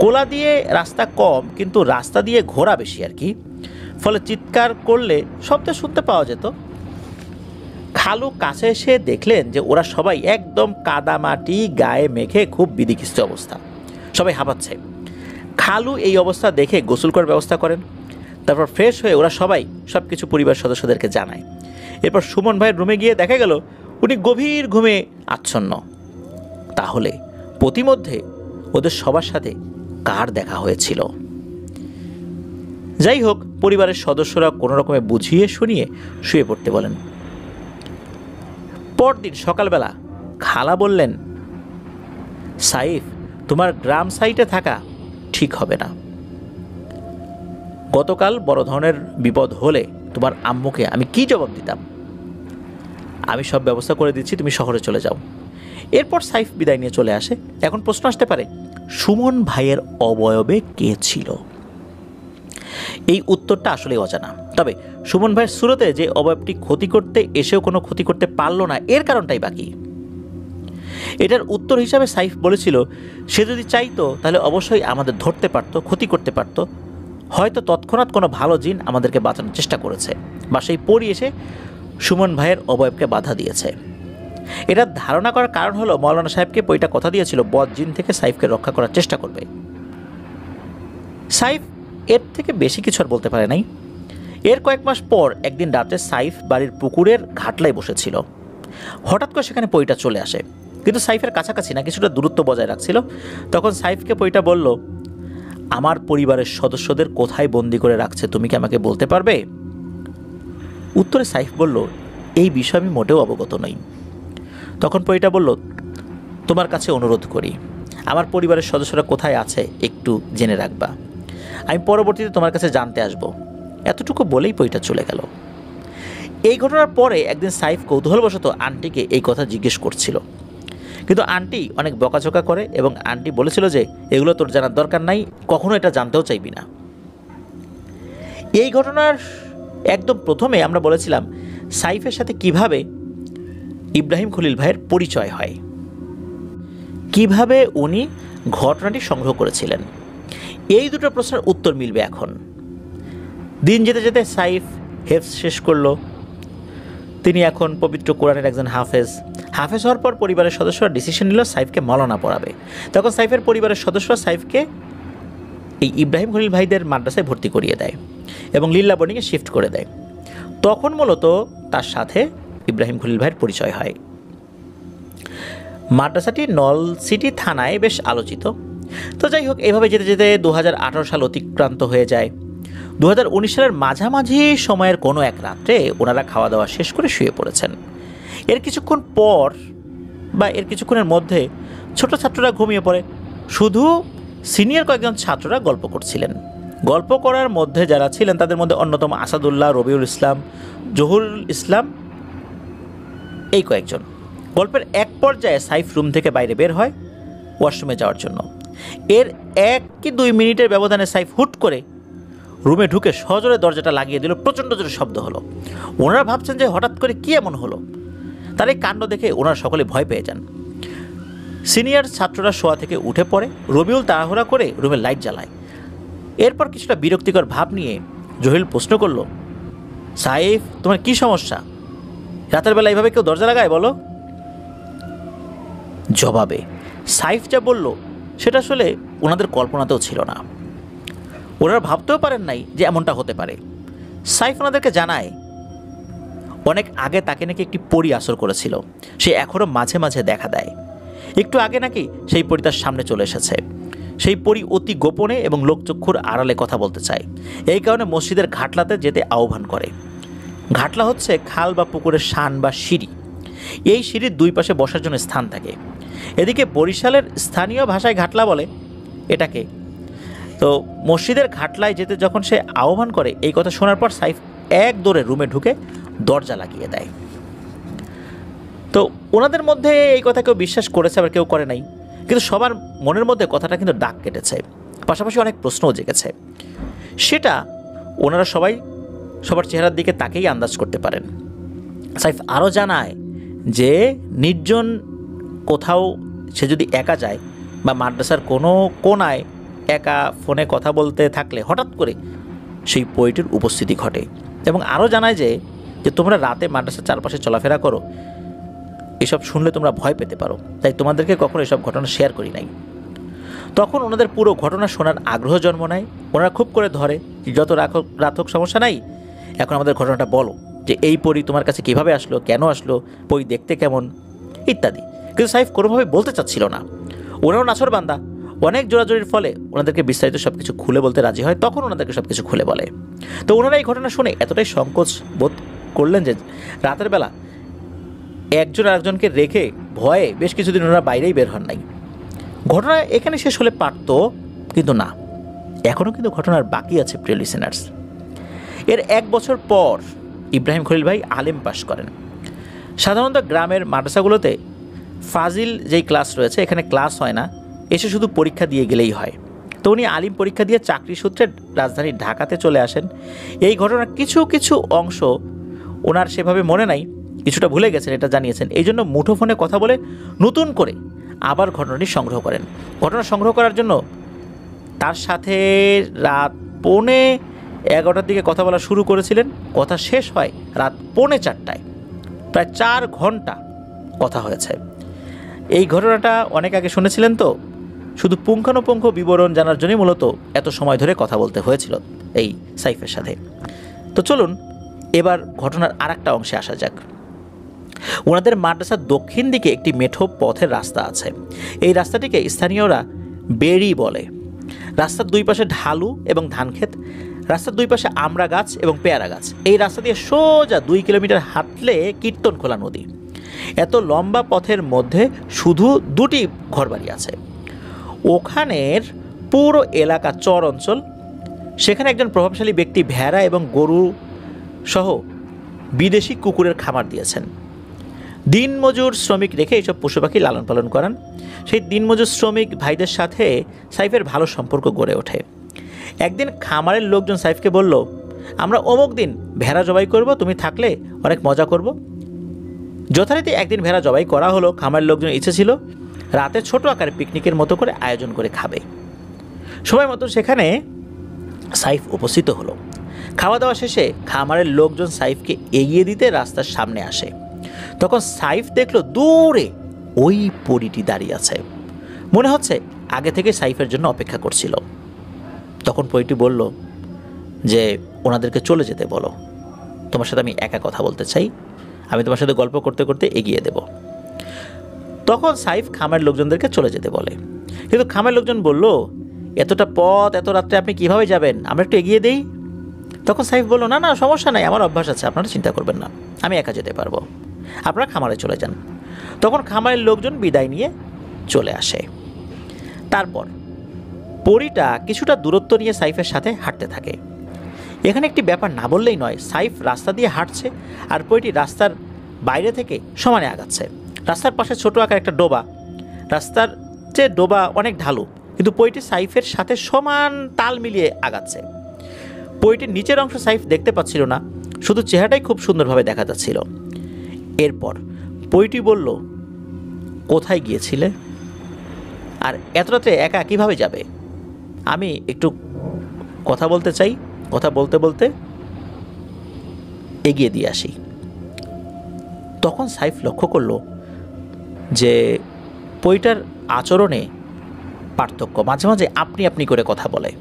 কোলা দিয়ে রাস্তা কম, কিন্তু রাস্তা দিয়ে ঘোরা বেশি আর কি, ফলে চিৎকার করলে শব্দ শুনতে পাওয়া যেত। খালু কাছে এসে দেখলেন যে ওরা সবাই একদম কাদা মাটি গায়ে মেখে খুব বিধিকিস্ত অবস্থা, সবাই হাঁপাচ্ছে। খালু এই অবস্থা দেখে গোসল করার ব্যবস্থা করেন। তারপর ফ্রেশ হয়ে ওরা সবাই সব কিছু পরিবার সদস্যদেরকে জানায়। এরপর সুমন ভাইয়ের রুমে গিয়ে দেখা গেল উনি গভীর ঘুমে আচ্ছন্ন। তাহলে প্রতিমধ্যে ওদের সবার সাথে কার দেখা হয়েছিল? যাই হোক, পরিবারের সদস্যরা কোনো রকমে বুঝিয়ে শুনিয়ে শুয়ে পড়তে বলেন। পরদিন সকালবেলা খালা বললেন, সাইফ তোমার গ্রাম সাইটে থাকা ঠিক হবে না। গতকাল বড় ধরনের বিপদ হলে তোমার আম্মুকে আমি কি জবাব দিতাম? আমি সব ব্যবস্থা করে দিচ্ছি, তুমি শহরে চলে যাও। এরপর সাইফ বিদায় নিয়ে চলে আসে। এখন প্রশ্ন আসতে পারে, সুমন ভাইয়ের অবয়বে কে ছিল? এই উত্তরটা আসলে অজানা। তবে সুমন ভাইয়ের সুরতে যে অবয়বটি ক্ষতি করতে এসেও কোনো ক্ষতি করতে পারল না, এর কারণটাই বাকি। এটার উত্তর হিসাবে সাইফ বলেছিল, সে যদি চাইতো তাহলে অবশ্যই আমাদের ধরতে পারতো, ক্ষতি করতে পারতো। হয়তো তৎক্ষণাৎ কোনো ভালো জিন আমাদেরকে বাঁচানোর চেষ্টা করেছে, বা সেই পরী এসে সুমন ভাইয়ের অবয়বকে বাধা দিয়েছে। এটা ধারণা করার কারণ হলো, মৌলানা সাহেবকে পরীটা কথা দিয়েছিল বদ জিন থেকে সাইফকে রক্ষা করার চেষ্টা করবে। সাইফ এর থেকে বেশি কিছু আর বলতে পারে নাই। এর কয়েক মাস পর একদিন রাতে সাইফ বাড়ির পুকুরের ঘাটলায় বসেছিল। হঠাৎ করে সেখানে পরীটা চলে আসে, কিন্তু সাইফের কাছাকাছি না, কিছুটা দূরত্ব বজায় রাখছিল। তখন সাইফকে পরীটা বলল, আমার পরিবারের সদস্যদের কোথায় বন্দি করে রাখছে তুমি কি আমাকে বলতে পারবে? উত্তরে সাইফ বলল, এই বিষয়ে আমি মোটেও অবগত নই। তখন পরীটা বলল, তোমার কাছে অনুরোধ করি, আমার পরিবারের সদস্যরা কোথায় আছে একটু জেনে রাখবা, আমি পরবর্তীতে তোমার কাছে জানতে আসব। এতটুকু বলেই পরীটা চলে গেল। এই ঘটনার পরে একদিন সাইফ কৌতূহলবশত আন্টিকে এই কথা জিজ্ঞেস করছিল, কিন্তু আন্টি অনেক বকাঝকা করে এবং আন্টি বলেছিল যে এগুলো তোর জানার দরকার নাই, কখনো এটা জানতেও চাইবি না। এই ঘটনার একদম প্রথমে আমরা বলেছিলাম সাইফের সাথে কিভাবে ইব্রাহিম খলিল ভাইয়ের পরিচয় হয়, কিভাবে উনি ঘটনাটি সংগ্রহ করেছিলেন। এই দুটো প্রশ্নের উত্তর মিলবে এখন। দিন যেতে যেতে সাইফ হেফজ শেষ করলো। তিনি এখন পবিত্র কোরআনের একজন হাফেজ হওয়ার পর পরিবারের সদস্যরা ডিসিশন নিল সাইফকে মৌলানা পড়াবে। তখন সাইফের পরিবারের সদস্যরা সাইফকে এই ইব্রাহিম খলিল ভাইদের মাদ্রাসায় ভর্তি করিয়ে দেয় এবং লিল্লা বোর্ডিংয়ে শিফট করে দেয়। তখন মূলত তার সাথে ইব্রাহিম খলিল ভাইয়ের পরিচয় হয়। মাদ্রাসাটি নলছিটি থানায় বেশ আলোচিত। তো যাই হোক, এইভাবে যেতে যেতে 2018 সাল অতিক্রান্ত হয়ে যায়। 2019 সালের মাঝামাঝি সময়ের কোনো এক রাত্রে ওনারা খাওয়া দাওয়া শেষ করে শুয়ে পড়েছেন। এর কিছুক্ষণ পর বা এর কিছুক্ষণের মধ্যে ছোট ছাত্ররা ঘুমিয়ে পড়ে, শুধু সিনিয়র কয়েকজন ছাত্ররা গল্প করছিলেন। গল্প করার মধ্যে যারা ছিলেন তাদের মধ্যে অন্যতম আসাদুল্লাহ, রবিউল ইসলাম, জহুরুল ইসলাম, এই কয়েকজন। গল্পের এক পর্যায়ে সাইফ রুম থেকে বাইরে বের হয় ওয়াশরুমে যাওয়ার জন্য। এর 1 কি 2 মিনিটের ব্যবধানে সাইফ হুট করে রুমে ঢুকে সজোরে দরজাটা লাগিয়ে দিল। প্রচণ্ড জোরে শব্দ হলো। ওনারা ভাবছেন যে হঠাৎ করে কী এমন হলো। তার এই কাণ্ড দেখে ওনারা সকলে ভয় পেয়ে যান। সিনিয়র ছাত্ররা শোয়া থেকে উঠে পড়ে। রবিউল তাড়াহুড়া করে রুমের লাইট জ্বালায়। এরপর কিছুটা বিরক্তিকর ভাব নিয়ে জহিল প্রশ্ন করল, সাইফ তোমার কি সমস্যা? রাতের বেলা এইভাবে কেউ দরজা লাগায় বলো? জবাবে সাইফ যা বলল সেটা আসলে ওনাদের কল্পনাতেও ছিল না। ওনারা ভাবতেও পারেন নাই যে এমনটা হতে পারে। সাইফ ওনাদেরকে জানায় অনেক আগে তাকে নাকি একটি পরী আসর করেছিল, সে এখনও মাঝে মাঝে দেখা দেয়। একটু আগে নাকি সেই পরী তার সামনে চলে এসেছে। সেই পরী অতি গোপনে এবং লোকচক্ষুর আড়ালে কথা বলতে চায়। এই কারণে মসজিদের ঘাটলাতে যেতে আহ্বান করে। ঘাটলা হচ্ছে খাল বা পুকুরের শান বা সিঁড়ি। এই সিঁড়ির দুই পাশে বসার জন্য স্থান থাকে। এদিকে বরিশালের স্থানীয় ভাষায় ঘাটলা বলে এটাকে। তো মসজিদের ঘাটলায় যেতে যখন সে আহ্বান করে, এই কথা শোনার পর সাইফ এক দৌড়ে রুমে ঢুকে দরজা লাগিয়ে দেয়। তো ওনাদের মধ্যে এই কথা কেউ বিশ্বাস করেছে, আবার কেউ করে নাই, কিন্তু সবার মনের মধ্যে কথাটা কিন্তু দাগ কেটেছে। পাশাপাশি অনেক প্রশ্নও জেগেছে। সেটা ওনারা সবাই সবার চেহারার দিকে তাকেই আন্দাজ করতে পারেন। সাইফ আরও জানায় যে নির্জন কোথাও সে যদি একা যায় বা মাদ্রাসার কোনো কোনায় একা ফোনে কথা বলতে থাকলে হঠাৎ করে সেই পরীটির উপস্থিতি ঘটে। এবং আরও জানায় যে তোমরা রাতে মাদ্রাসার চারপাশে চলাফেরা করো, এসব শুনলে তোমরা ভয় পেতে পারো, তাই তোমাদেরকে কখনো এসব ঘটনা শেয়ার করি নাই। তখন ওনাদের পুরো ঘটনা শোনার আগ্রহ জন্ম নেয়। ওনারা খুব করে ধরে যত রাত হোক সমস্যা নাই, এখন আমাদের ঘটনাটা বলো, যে এই পরী তোমার কাছে কীভাবে আসলো, কেন আসলো, পরী দেখতে কেমন ইত্যাদি। কিন্তু সাইফ কোনোভাবে বলতে চাচ্ছিল না। ওনারও নাছর বান্দা। অনেক জোরাজোরির ফলে ওনাদেরকে বিস্তারিত সব কিছু খুলে বলতে রাজি হয়। তখন ওনাদেরকে সব কিছু খুলে বলে। তো ওনারা এই ঘটনা শুনে এতটাই সংকোচ বোধ করলেন যে রাতের বেলা একজন আরেকজনকে রেখে ভয়ে বেশ কিছুদিন ওনারা বাইরেই বের হন নাই। ঘটনা এখানে শেষ হলে পারত, কিন্তু না, এখনও কিন্তু ঘটনার বাকি আছে প্রিয় লিসেনার্স। এর 1 বছর পর ইব্রাহিম খলিল ভাই আলেম পাশ করেন। সাধারণত গ্রামের মাদ্রাসাগুলোতে ফাজিল যেই ক্লাস রয়েছে এখানে ক্লাস হয় না, এসে শুধু পরীক্ষা দিয়ে গেলেই হয়। তো উনি আলিম পরীক্ষা দিয়ে চাকরি সূত্রে রাজধানী ঢাকাতে চলে আসেন। এই ঘটনার কিছু কিছু অংশ ওনার সেভাবে মনে নাই, কিছুটা ভুলে গেছেন, এটা জানিয়েছেন। এই জন্য মুঠোফোনে কথা বলে নতুন করে আবার ঘটনাটি সংগ্রহ করেন। ঘটনা সংগ্রহ করার জন্য তার সাথে রাত 11:45 দিকে কথা বলা শুরু করেছিলেন। কথা শেষ হয় রাত 3:45, প্রায় 4 ঘন্টা কথা হয়েছে। এই ঘটনাটা অনেক আগে শুনেছিলেন, তো শুধু পুঙ্খানুপুঙ্খ বিবরণ জানার জন্যই মূলত এত সময় ধরে কথা বলতে হয়েছিল এই সাইফের সাথে। তো চলুন এবার ঘটনার আরেকটা অংশে আসা যাক। ওনাদের মাদ্রাসার দক্ষিণ দিকে একটি মেঠো পথের রাস্তা আছে। এই রাস্তাটিকে স্থানীয়রা বেড়ি বলে। রাস্তার দুই পাশে ঢালু এবং ধানক্ষেত, রাস্তার দুই পাশে আমড়া গাছ এবং পেয়ারা গাছ। এই রাস্তা দিয়ে সোজা 2 কিলোমিটার হাঁটলে কীর্তনখোলা নদী। এত লম্বা পথের মধ্যে শুধু 2টি ঘরবাড়ি আছে। ওখানের পুরো এলাকা চর অঞ্চল। সেখানে একজন প্রভাবশালী ব্যক্তি ভেড়া এবং গরু সহ বিদেশি কুকুরের খামার দিয়েছেন। দিনমজুর শ্রমিক রেখে এইসব পশু পাখি লালন পালন করান। সেই দিনমজুর শ্রমিক ভাইদের সাথে সাইফের ভালো সম্পর্ক গড়ে ওঠে। একদিন খামারের লোকজন সাইফকে বলল, আমরা অমুক দিন ভেড়া জবাই করব, তুমি থাকলে অনেক মজা করব। যথারীতি একদিন ভেড়া জবাই করা হলো। খামারের লোকজন ইচ্ছে ছিল রাতে ছোট আকারে পিকনিকের মতো করে আয়োজন করে খাবে। সময় মতো সেখানে সাইফ উপস্থিত হলো। খাওয়া দাওয়া শেষে খামারের লোকজন সাইফকে এগিয়ে দিতে রাস্তার সামনে আসে। তখন সাইফ দেখলো দূরে ওই পরীটি দাঁড়িয়ে আছে। মনে হচ্ছে আগে থেকে সাইফের জন্য অপেক্ষা করছিল। তখন পরীটি বলল যে ওনাদেরকে চলে যেতে বলো, তোমার সাথে আমি একা কথা বলতে চাই, আমি তোমার সাথে গল্প করতে করতে এগিয়ে দেব। তখন সাইফ খামের লোকজনদেরকে চলে যেতে বলে, কিন্তু খামের লোকজন বলল, এতটা পথ এত রাত্রে আপনি কিভাবে যাবেন, আমরা একটু এগিয়ে দেই। তখন সাইফ বলল, না না সমস্যা নাই, আমার অভ্যাস আছে, আপনারা চিন্তা করবেন না, আমি একা যেতে পারবো, আপনারা খামারে চলে যান। তখন খামারের লোকজন বিদায় নিয়ে চলে আসে। তারপর পরীটা কিছুটা দূরত্ব নিয়ে সাইফের সাথে হাঁটতে থাকে। এখানে একটি ব্যাপার না বললেই নয়, সাইফ রাস্তা দিয়ে হাঁটছে আর পরীটি রাস্তার বাইরে থেকে সমানে আগাচ্ছে। রাস্তার পাশে ছোট আকার একটা ডোবা, রাস্তার চেয়ে ডোবা অনেক ঢালু, কিন্তু পরীটি সাইফের সাথে সমান তাল মিলিয়ে আগাচ্ছে। পরীটির নিচের অংশ সাইফ দেখতে পাচ্ছিল না, শুধু চেহারাটাই খুব সুন্দরভাবে দেখা যাচ্ছিল। এরপর পরীটি বলল, কোথায় গিয়েছিলে আর এত রাতে একা কিভাবে যাবে, আমি একটু কথা বলতে চাই। কথা বলতে বলতে এগিয়ে দিয়ে আসি। তখন সাইফ লক্ষ্য করল যে পরীটার আচরণে পার্থক্য, মাঝে মাঝে আপনি আপনি করে কথা বলে।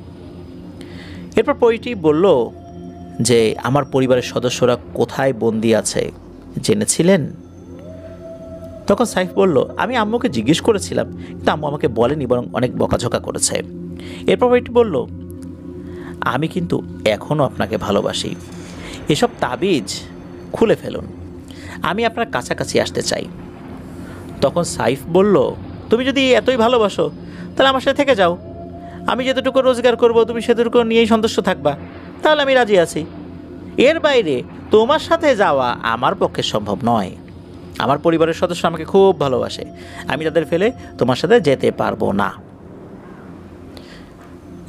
এরপর পরীটি বলল যে আমার পরিবারের সদস্যরা কোথায় বন্দি আছে জেনেছিলেন? তখন সাইফ বলল, আমি আম্মুকে জিজ্ঞেস করেছিলাম, কিন্তু আম্মু আমাকে বলেনি, বরং অনেক বকাঝকা করেছে। এরপর পরীটি বলল, আমি কিন্তু এখনও আপনাকে ভালোবাসি, এসব তাবিজ খুলে ফেলুন, আমি আপনার কাছাকাছি আসতে চাই। তখন সাইফ বলল, তুমি যদি এতই ভালোবাসো তাহলে আমার সাথে থেকে যাও, আমি যতটুকু রোজগার করব তুমি সেতটুকু নিয়েই সন্তুষ্ট থাকবা, তাহলে আমি রাজি আছি। এর বাইরে তোমার সাথে যাওয়া আমার পক্ষে সম্ভব নয়। আমার পরিবারের সদস্য আমাকে খুব ভালোবাসে, আমি তাদের ফেলে তোমার সাথে যেতে পারবো না।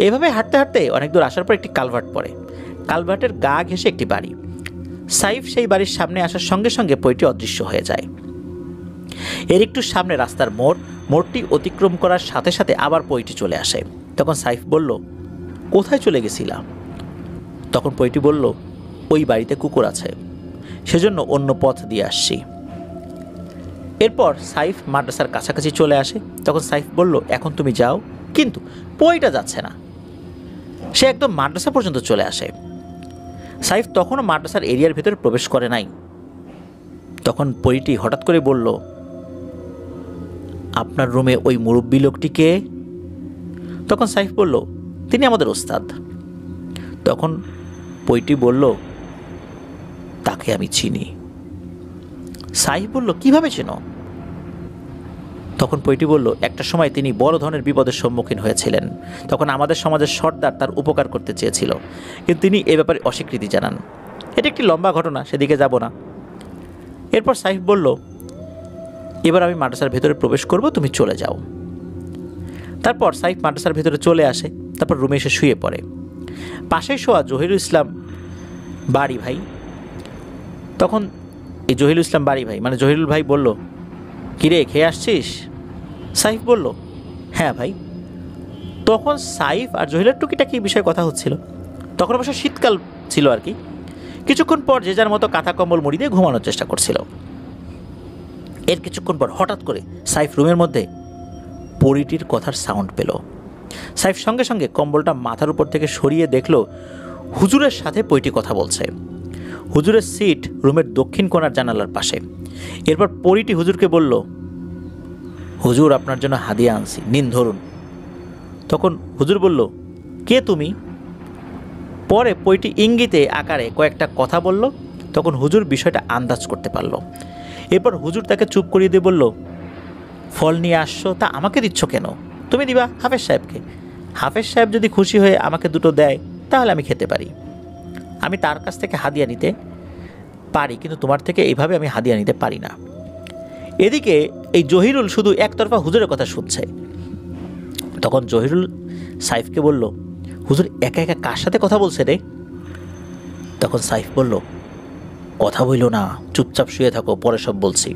এভাবে হাঁটতে হাঁটতে অনেক দূর আসার পর একটি কালভার্ট পড়ে। কালভার্টের গা ঘেঁষে একটি বাড়ি। সাইফ সেই বাড়ির সামনে আসার সঙ্গে সঙ্গে পরীটি অদৃশ্য হয়ে যায়। এর একটু সামনে রাস্তার মোড়, মোড়টি অতিক্রম করার সাথে সাথে আবার পরীটি চলে আসে। তখন সাইফ বলল, কোথায় চলে গেছিলাম? তখন পরীটি বলল, ওই বাড়িতে কুকুর আছে, সেজন্য অন্য পথ দিয়ে আসছি। এরপর সাইফ মাদ্রাসার কাছাকাছি চলে আসে। তখন সাইফ বলল, এখন তুমি যাও, কিন্তু পরীটা যাচ্ছে না। সে একদম মাদ্রাসা পর্যন্ত চলে আসে। সাইফ তখনও মাদ্রাসার এরিয়ার ভেতরে প্রবেশ করে নাই। তখন পরীটি হঠাৎ করে বলল, আপনার রুমে ওই মুরব্বী লোকটিকে? তখন সাইফ বলল, তিনি আমাদের ওস্তাদ। তখন পরীটি বলল, তাকে আমি চিনি। সাইফ বলল, কিভাবে চেনো? তখন পরীটি বলল, একটা সময় তিনি বড় ধরনের বিপদের সম্মুখীন হয়েছিলেন। তখন আমাদের সমাজের সর্দার তার উপকার করতে চেয়েছিল, কিন্তু তিনি এ ব্যাপারে অস্বীকৃতি জানান। এটা একটি লম্বা ঘটনা, সেদিকে যাব না। এরপর সাইফ বলল, এবার আমি মাদ্রাসার ভেতরে প্রবেশ করব, তুমি চলে যাও। তারপর সাইফ মাদ্রাসার ভেতরে চলে আসে, তারপর রুমে এসে শুয়ে পড়ে। পাশেই শোয়া জহিরুল ইসলাম বাড়ি ভাই, তখন এই জহিরুল ইসলাম বাড়ি ভাই মানে জহিরুল ভাই বলল, কিরে খেয়ে আসছিস? সাইফ বলল, হ্যাঁ ভাই। তখন সাইফ আর জহিরের টুকিটাকি বিষয়ে কথা হচ্ছিল। তখন অবশ্য শীতকাল ছিল আর কি। কিছুক্ষণ পর যে যার মতো কাঁথা কম্বল মুড়ি দিয়ে ঘুমানোর চেষ্টা করছিল। এর কিছুক্ষণ পর হঠাৎ করে সাইফ রুমের মধ্যে পরীটির কথার সাউন্ড পেল। সাইফ সঙ্গে সঙ্গে কম্বলটা মাথার উপর থেকে সরিয়ে দেখল হুজুরের সাথে পরীটি কথা বলছে। হুজুরের সিট রুমের দক্ষিণ কোণার জানালার পাশে। এরপর পরীটি হুজুরকে বলল, হুজুর আপনার জন্য হাদিয়া আনছি, নিন ধরুন। তখন হুজুর বলল, কে তুমি? পরে পরীটি ইঙ্গিতে আকারে কয়েকটা কথা বলল। তখন হুজুর বিষয়টা আন্দাজ করতে পারল। এরপর হুজুর তাকে চুপ করিয়ে দিয়ে বলল, ফল নিয়ে আসছো, তা আমাকে দিচ্ছ কেন? তুমি দিবা হাফেজ সাহেবকে। হাফেজ সাহেব যদি খুশি হয়ে আমাকে দুটো দেয় তাহলে আমি খেতে পারি। আমি তার কাছ থেকে হাদিয়া নিতে পারি, কিন্তু তোমার থেকে এইভাবে আমি হাদিয়া নিতে পারি না। এদিকে এই জহিরুল শুধু একতরফা হুজুরের কথা শুনছে। তখন জহিরুল সাইফকে বলল, হুজুর একা একা কার সাথে কথা বলছে রে? তখন সাইফ বলল, কথা বইল না, চুপচাপ শুয়ে থাকো, পরে সব বলছি।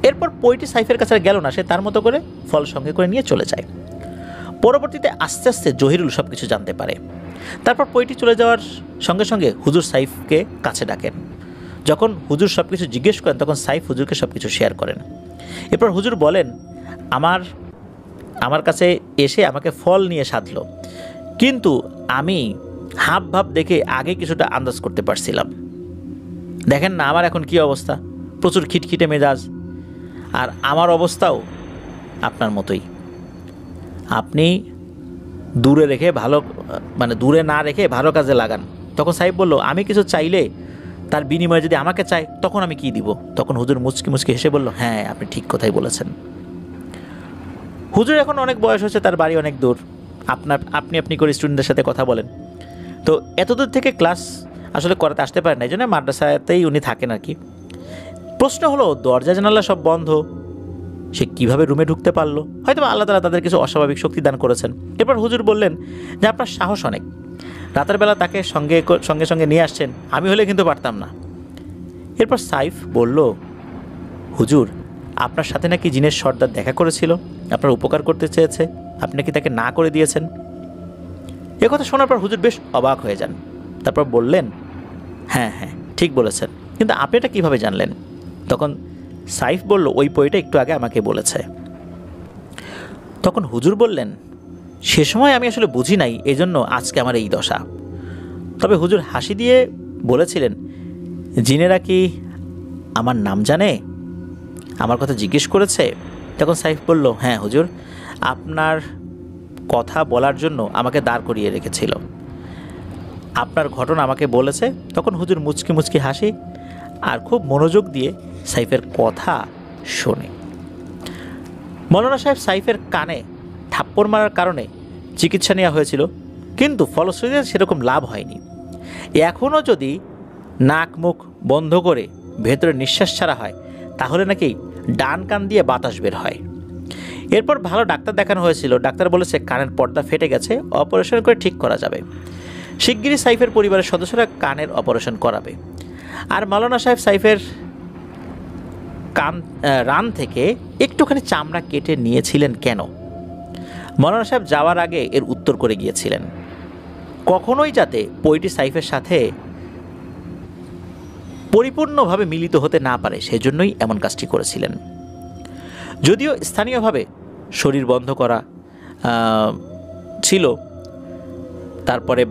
এরপর পইটি সাইফের কাছে গেল না, সে তার মতো করে ফল সঙ্গে করে নিয়ে চলে যায়। পরবর্তীতে আস্তে আস্তে জহিরুল সব কিছু জানতে পারে। তারপর পইটি চলে যাওয়ার সঙ্গে সঙ্গে হুজুর সাইফকে কাছে ডাকেন। যখন হুজুর সব কিছু জিজ্ঞেস করেন তখন সাইফ হুজুরকে সব কিছু শেয়ার করেন। এরপর হুজুর বলেন, আমার কাছে এসে আমাকে ফল নিয়ে সাধলো, কিন্তু আমি হাব ভাব দেখে আগে কিছুটা আন্দাজ করতে পারছিলাম। দেখেন না আমার এখন কি অবস্থা, প্রচুর খিটখিটে মেজাজ, আর আমার অবস্থাও আপনার মতোই। আপনি দূরে রেখে ভালো দূরে না রেখে ভালো কাজে লাগান। তখন সাহেব বলল, আমি কিছু চাইলে তার বিনিময়ে যদি আমাকে চায় তখন আমি কি দিব? তখন হুজুর মুচকি মুচকি হেসে বলল, হ্যাঁ আপনি ঠিক কথাই বলেছেন। হুজুর এখন অনেক বয়স হচ্ছে, তার বাড়ি অনেক দূর, আপনি করে স্টুডেন্টদের সাথে কথা বলেন। তো এতদূর থেকে ক্লাস আসলে করাতে আসতে পারেন না, এই জন্য মাদ্রাসাতেই উনি থাকেন আর কি। প্রশ্ন হলো, দরজা জানালা সব বন্ধ, সে কিভাবে রুমে ঢুকতে পারলো? হয়তো আল্লাহ তাআলা তাদের কিছু অস্বাভাবিক শক্তি দান করেছেন। এরপর হুজুর বললেন যে আপনার সাহস অনেক, রাতের বেলা তাকে সঙ্গে সঙ্গে নিয়ে আসছেন, আমি হলে কিন্তু পারতাম না। এরপর সাইফ বলল, হুজুর আপনার সাথে নাকি জিনের সর্দার দেখা করেছিল, আপনার উপকার করতে চেয়েছে, আপনি কি তাকে না করে দিয়েছেন? এ কথা শোনার পর হুজুর বেশ অবাক হয়ে যান। তারপর বললেন, হ্যাঁ হ্যাঁ ঠিক বলেছেন, কিন্তু আপনি এটা কীভাবে জানলেন? তখন সাইফ বলল, ওই বইটা একটু আগে আমাকে বলেছে। তখন হুজুর বললেন, সে সময় আমি আসলে বুঝি নাই, এজন্য আজকে আমার এই দশা। তবে হুজুর হাসি দিয়ে বলেছিলেন, জিনেরা কি আমার নাম জানে, আমার কথা জিজ্ঞেস করেছে? তখন সাইফ বলল, হ্যাঁ হুজুর, আপনার কথা বলার জন্য আমাকে দাঁড় করিয়ে রেখেছিল, আপনার ঘটনা আমাকে বলেছে। তখন হুজুর মুচকি মুচকি হাসি আর খুব মনোযোগ দিয়ে সাইফের কথা শোনে। মৌলানা সাহেব সাইফের কানে থাপ্পড় মারার কারণে চিকিৎসা নেওয়া হয়েছিল, কিন্তু ফলশ্রুতিতে সেরকম লাভ হয়নি। এখনও যদি নাক মুখ বন্ধ করে ভেতরে নিঃশ্বাস ছাড়া হয় তাহলে নাকি ডান কান দিয়ে বাতাস বের হয়। এরপর ভালো ডাক্তার দেখানো হয়েছিল, ডাক্তার বলেছে কানের পর্দা ফেটে গেছে, অপারেশন করে ঠিক করা যাবে। শিগগিরই সাইফের পরিবারের সদস্যরা কানের অপারেশন করাবে। আর মৌলানা সাহেব সাইফের রান থেকে একটুখানি চামড়া কেটে নিয়েছিলেন কেন? মৌলানা সাহেব যাওয়ার আগে এর উত্তর করে গিয়েছিলেন, কখনোই যাতে পইটি সাইফের সাথে পরিপূর্ণভাবে মিলিত হতে না পারে, সেজন্যই এমন কাজটি করেছিলেন। যদিও স্থানীয়ভাবে শরীর বন্ধ করা ছিল, তারপরে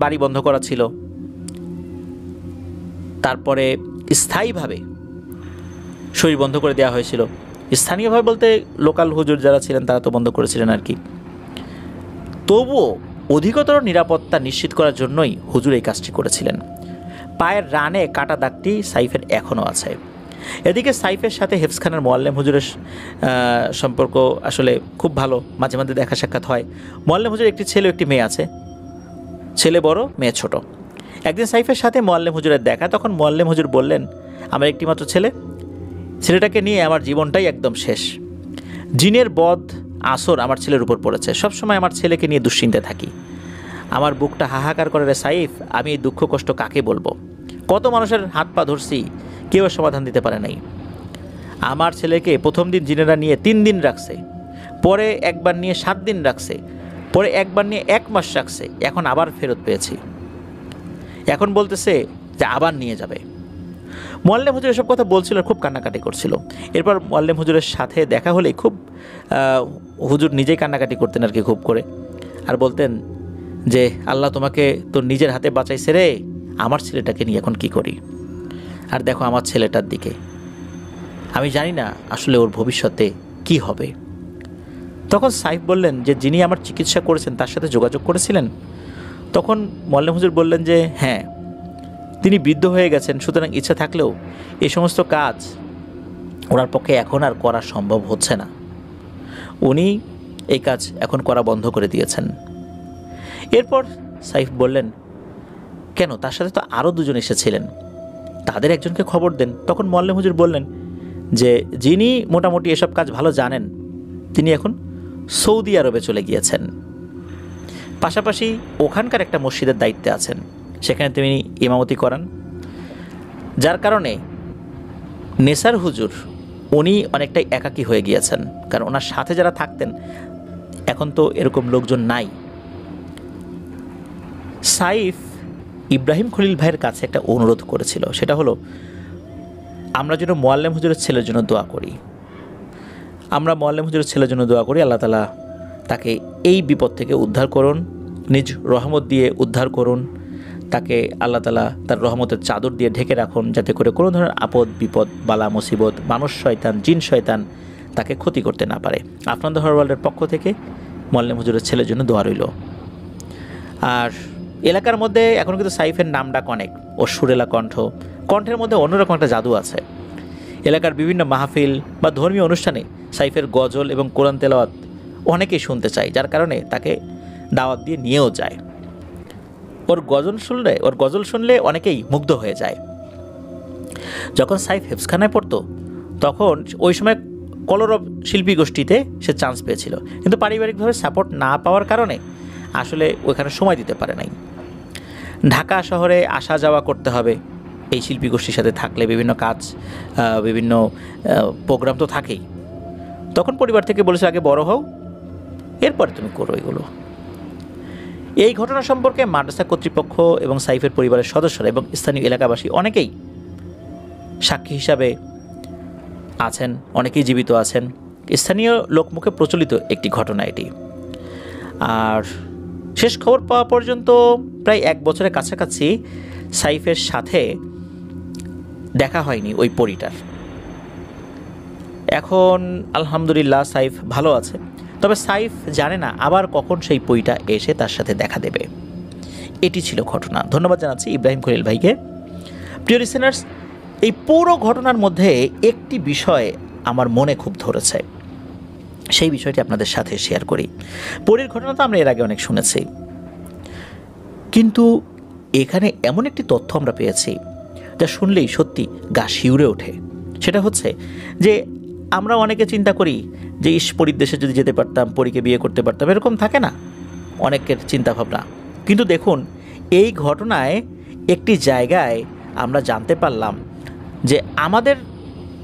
বাড়ি বন্ধ করা ছিল, তারপরে স্থায়ীভাবে শরীর বন্ধ করে দেওয়া হয়েছিল। স্থানীয়ভাবে বলতে লোকাল হুজুর যারা ছিলেন তারা তো বন্ধ করেছিলেন আর কি। তবুও অধিকতর নিরাপত্তা নিশ্চিত করার জন্যই হুজুর এই কাজটি করেছিলেন। পায়ের রানে কাটা দাগটি সাইফের এখনও আছে। এদিকে সাইফের সাথে হেফজ খানের মোয়াল্লেম হুজুরের সম্পর্ক আসলে খুব ভালো, মাঝে মাঝে দেখা সাক্ষাৎ হয়। মোয়াল্লেম হুজুর একটি ছেলে একটি মেয়ে আছে, ছেলে বড় মেয়ে ছোট। একদিন সাইফের সাথে মোয়াল্লেম হুজুরের দেখা, তখন মোয়াল্লেম হুজুর বললেন, আমার একটি মাত্র ছেলে, ছেলেটাকে নিয়ে আমার জীবনটাই একদম শেষ। জিনের বদ আসর আমার ছেলের উপর পড়েছে। সবসময় আমার ছেলেকে নিয়ে দুশ্চিন্তায় থাকি। আমার বুকটা হাহাকার করে রে সাইফ, আমি এই দুঃখ কষ্ট কাকে বলবো? কত মানুষের হাত পা ধরছি, কেউ সমাধান দিতে পারে নাই। আমার ছেলেকে প্রথম দিন জিনেরা নিয়ে 3 দিন রাখছে, পরে একবার নিয়ে 7 দিন রাখছে, পরে একবার নিয়ে 1 মাস রাখছে, এখন আবার ফেরত পেয়েছি। এখন বলতেছে যে আবার নিয়ে যাবে। মোয়াল্লেম হুজুর এসব কথা বলছিল, খুব কান্নাকাটি করছিল। এরপর মোয়াল্লেম হুজুরের সাথে দেখা হলেই খুব হুজুর নিজেই কান্নাকাটি করতেন আর কি, খুব করে, আর বলতেন যে আল্লাহ তোমাকে তোর নিজের হাতে বাঁচাইছে রে, আমার ছেলেটাকে নিয়ে এখন কি করি? আর দেখো আমার ছেলেটার দিকে, আমি জানি না আসলে ওর ভবিষ্যতে কি হবে। তখন সাইফ বললেন যে যিনি আমার চিকিৎসা করেছেন তার সাথে যোগাযোগ করেছিলেন? তখন মোয়াল্লেম হুজুর বললেন যে হ্যাঁ, তিনি বৃদ্ধ হয়ে গেছেন, সুতরাং ইচ্ছা থাকলেও এই সমস্ত কাজ ওনার পক্ষে এখন আর করা সম্ভব হচ্ছে না। উনি এই কাজ এখন করা বন্ধ করে দিয়েছেন। এরপর সাইফ বললেন, কেন, তার সাথে তো আরও 2 জন এসেছিলেন, তাদের একজনকে খবর দেন। তখন মোয়াল্লেম হুজুর বললেন যে যিনি মোটামুটি এসব কাজ ভালো জানেন তিনি এখন সৌদি আরবে চলে গিয়েছেন, পাশাপাশি ওখানকার একটা মসজিদের দায়িত্বে আছেন, সেখানে তিনি ইমামতি করান। যার কারণে নেসার হুজুর উনি অনেকটাই একাকী হয়ে গিয়েছেন, কারণ ওনার সাথে যারা থাকতেন এখন তো এরকম লোকজন নাই। সাইফ ইব্রাহিম খলিল ভাইয়ের কাছে একটা অনুরোধ করেছিল, সেটা হলো আমরা যেন মোয়াল্লেম হুজুরের ছেলের জন্য দোয়া করি। আমরা মোয়াল্লেম হুজুরের ছেলের জন্য দোয়া করি, আল্লাহ তাআলা তাকে এই বিপদ থেকে উদ্ধার করুন, নিজ রহমত দিয়ে উদ্ধার করুন, তাকে আল্লাহ তাআলা তার রহমতের চাদর দিয়ে ঢেকে রাখুন, যাতে করে কোনো ধরনের আপদ বিপদ বালা মুসিবত, মানুষ শয়তান জিন শয়তান তাকে ক্ষতি করতে না পারে। আফনান দ্য ওয়ার্ল্ডের পক্ষ থেকে মোয়াল্লেম হুজুরের ছেলের জন্য দোয়া রইল। আর এলাকার মধ্যে এখন কিন্তু সাইফের নাম ডাক অনেক, ও সুরেলা কণ্ঠ, কণ্ঠের মধ্যে অন্যরকম একটা জাদু আছে। এলাকার বিভিন্ন মাহফিল বা ধর্মীয় অনুষ্ঠানে সাইফের গজল এবং কোরআন তেলাওয়াত অনেকেই শুনতে চায়, যার কারণে তাকে দাওয়াত দিয়ে নিয়েও যায়। ওর গজল শুনলে অনেকেই মুগ্ধ হয়ে যায়। যখন সাইফ হেফজখানায় পড়তো তখন ওই সময় কলরব শিল্পী গোষ্ঠীতে সে চান্স পেয়েছিল, কিন্তু পারিবারিকভাবে সাপোর্ট না পাওয়ার কারণে আসলে ওইখানে সময় দিতে পারে নাই। ঢাকা শহরে আসা যাওয়া করতে হবে এই শিল্পী গোষ্ঠীর সাথে থাকলে, বিভিন্ন কাজ বিভিন্ন প্রোগ্রাম তো থাকেই। তখন পরিবার থেকে বলেছে আগে বড় হও, এরপরে তুমি করো এগুলো। এই ঘটনা সম্পর্কে মাদ্রাসা কর্তৃপক্ষ এবং সাইফের পরিবারের সদস্যরা এবং স্থানীয় এলাকাবাসী অনেকেই সাক্ষী হিসাবে আছেন, অনেকেই জীবিত আছেন। স্থানীয় লোকমুখে প্রচলিত একটি ঘটনা এটি। আর শেষ খবর পাওয়া পর্যন্ত প্রায় 1 বছরের কাছাকাছি সাইফের সাথে দেখা হয়নি ওই পরীটার। এখন আলহামদুলিল্লাহ সাইফ ভালো আছে, তবে সাইফ জানে না আবার কখন সেই পরীটা এসে তার সাথে দেখা দেবে। এটি ছিল ঘটনা। ধন্যবাদ জানাচ্ছি ইব্রাহিম খলিল ভাইকে। প্রিয় লিসেনার্স, এই পুরো ঘটনার মধ্যে একটি বিষয় আমার মনে খুব ধরেছে, সেই বিষয়টি আপনাদের সাথে শেয়ার করি। পরীর ঘটনা তো আমরা এর আগে অনেক শুনেছি, কিন্তু এখানে এমন একটি তথ্য আমরা পেয়েছি যা শুনলেই সত্যি গা শিউরে ওঠে। সেটা হচ্ছে যে আমরা অনেকে চিন্তা করি যে পরীর দেশে যদি যেতে পারতাম, পরীকে বিয়ে করতে পারতাম, এরকম থাকে না অনেকের চিন্তাভাবনা। কিন্তু দেখুন, এই ঘটনায় একটি জায়গায় আমরা জানতে পারলাম যে আমাদের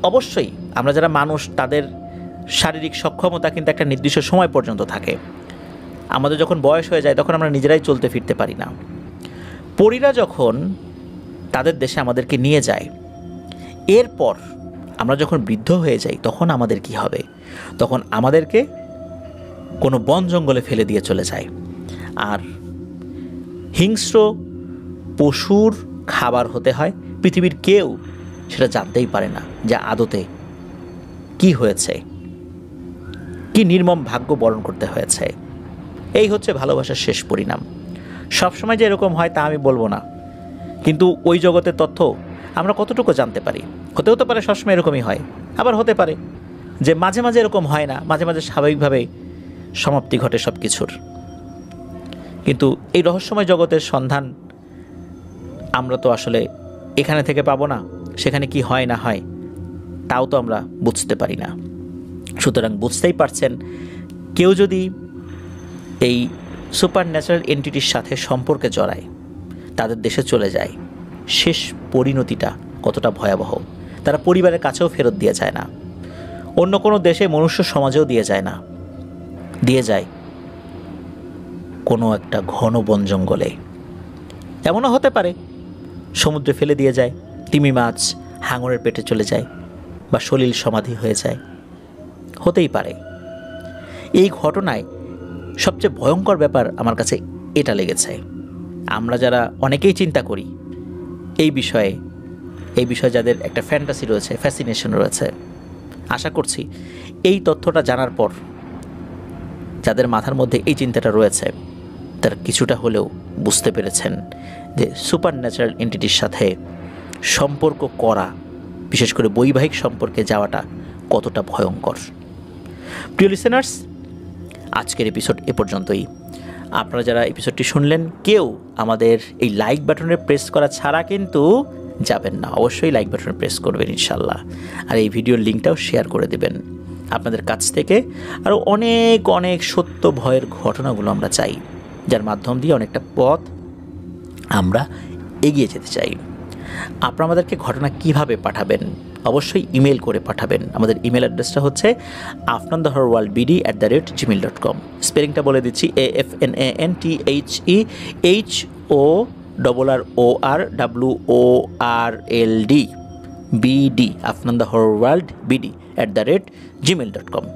অবশ্যই আমরা যারা মানুষ তাদের শারীরিক সক্ষমতা কিন্তু একটা নির্দিষ্ট সময় পর্যন্ত থাকে। আমাদের যখন বয়স হয়ে যায় তখন আমরা নিজেরাই চলতে ফিরতে পারি না। পরীরা যখন তাদের দেশে আমাদেরকে নিয়ে যায়, এরপর আমরা যখন বৃদ্ধ হয়ে যাই তখন আমাদের কি হবে? তখন আমাদেরকে কোনো বন জঙ্গলে ফেলে দিয়ে চলে যায়, আর হিংস্র পশুর খাবার হতে হয়। পৃথিবীর কেউ সেটা জানতেই পারে না যে আদতে কি হয়েছে, কি নির্মম ভাগ্য বরণ করতে হয়েছে। এই হচ্ছে ভালোবাসার শেষ পরিণাম। সবসময় যে এরকম হয় তা আমি বলবো না, কিন্তু ওই জগতের তথ্য আমরা কতটুকু জানতে পারি। হতেও তো পারে সবসময় এরকমই হয়, আবার হতে পারে যে মাঝে মাঝে এরকম হয় না, মাঝে মাঝে স্বাভাবিকভাবে সমাপ্তি ঘটে সব কিছুর। কিন্তু এই রহস্যময় জগতের সন্ধান আমরা তো আসলে এখানে থেকে পাবো না, সেখানে কি হয় না হয় তাও তো আমরা বুঝতে পারি না। সুতরাং বুঝতেই পারছেন, কেউ যদি এই সুপার ন্যাচারাল এন্টিটির সাথে সম্পর্কে জড়ায়, তাদের দেশে চলে যায়, শেষ পরিণতিটা কতটা ভয়াবহ। তারা পরিবারের কাছেও ফেরত দিয়ে যায় না, অন্য কোনো দেশে মনুষ্য সমাজেও দিয়ে যায় না, দিয়ে যায় কোনো একটা ঘন বন জঙ্গলে। এমনও হতে পারে সমুদ্রে ফেলে দিয়ে যায়, তিমি মাছ হাঙরের পেটে চলে যায়, বা সলিল সমাধি হয়ে যায়, হতেই পারে। এই ঘটনায় সবচেয়ে ভয়ঙ্কর ব্যাপার আমার কাছে এটা লেগেছে, আমরা যারা অনেকেই চিন্তা করি এই বিষয়ে যাদের একটা ফ্যান্টাসি রয়েছে, ফ্যাসিনেশন রয়েছে, আশা করছি এই তথ্যটা জানার পর যাদের মাথার মধ্যে এই চিন্তাটা রয়েছে তারা কিছুটা হলেও বুঝতে পেরেছেন যে সুপার ন্যাচারাল এন্টিটির সাথে সম্পর্ক করা, বিশেষ করে বৈবাহিক সম্পর্কে যাওয়াটা কতটা ভয়ঙ্কর। প্রিয় লিসেনার্স, আজকের এপিসোড এ পর্যন্তই। আপনারা যারা এপিসোডটি শুনলেন, কেউ আমাদের এই লাইক বাটনে প্রেস করা ছাড়া কিন্তু যাবেন না। অবশ্যই লাইক বাটনে প্রেস করবেন ইনশাল্লাহ, আর এই ভিডিওর লিঙ্কটাও শেয়ার করে দেবেন। আপনাদের কাছ থেকে আরও অনেক অনেক সত্য ভয়ের ঘটনাগুলো আমরা চাই, যার মাধ্যম দিয়ে অনেকটা পথ আমরা এগিয়ে যেতে চাই। আপনারা আমাদেরকে ঘটনা কিভাবে পাঠাবেন? অবশ্যই ইমেল করে পাঠাবেন। আমাদের ইমেল অ্যাড্রেসটা হচ্ছে afnanthehorworldbd@gmail.com। স্পেলিংটা বলে দিচ্ছি, AFNANTHEHORRORWORLD BD, afnanthehorworldbd@gmail.com।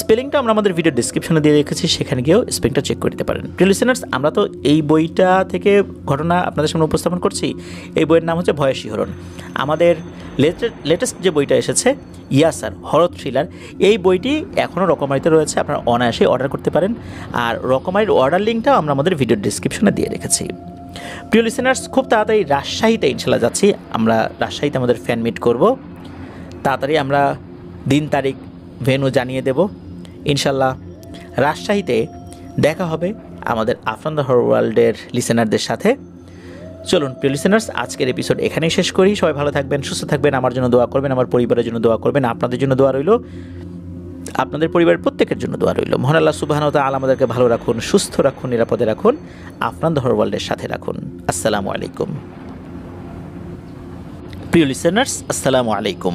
স্পেলিংটা আমরা আমাদের ভিডিও ডিসক্রিপশনে দিয়ে রেখেছি, সেখানে গিয়েও স্পেলিংটা চেক করে দিতে পারেন। প্রিয় লিসেনার্স, আমরা তো এই বইটা থেকে ঘটনা আপনাদের সামনে উপস্থাপন করছি। এই বইয়ের নাম হচ্ছে ভয়ের শিহরণ। আমাদের লেটেস্ট যে বইটা এসেছে, ইয়াসার হরর থ্রিলার, এই বইটি এখনও রকমারিতে রয়েছে, আপনারা অনায়াসেই অর্ডার করতে পারেন। আর রকমারির অর্ডার লিঙ্কটাও আমরা আমাদের ভিডিও ডিসক্রিপশনে দিয়ে রেখেছি। প্রিয় লিসেনার্স, খুব তাড়াতাড়ি রাজশাহীতে ইনশাল্লাহ যাচ্ছি। আমরা রাজশাহীতে আমাদের ফ্যান মিট করব। তাড়াতাড়ি আমরা দিন তারিখ ভেন্যু জানিয়ে দেব ইনশাল্লাহ। রাজশাহীতে দেখা হবে আমাদের আফনান দ্য হরর ওয়ার্ল্ডের লিসেনারদের সাথে। চলুন প্রিয় লিসেনার্স, আজকের এপিসোড এখানেই শেষ করি। সবাই ভালো থাকবেন, সুস্থ থাকবেন, আমার জন্য দোয়া করবেন, আমার পরিবারের জন্য দোয়া করবেন, আপনাদের জন্য দোয়া রইল, আপনাদের পরিবারের প্রত্যেকের জন্য দোয়া রইল। মহান আল্লাহ সুবহানাহু ওয়া তাআলা আমাদেরকে ভালো রাখুন, সুস্থ রাখুন, নিরাপদে রাখুন, আফনান দ্য হরর ওয়ার্ল্ডের সাথে রাখুন। আসসালামু আলাইকুম। প্রিয় লিসেনার্স, আসসালামু আলাইকুম।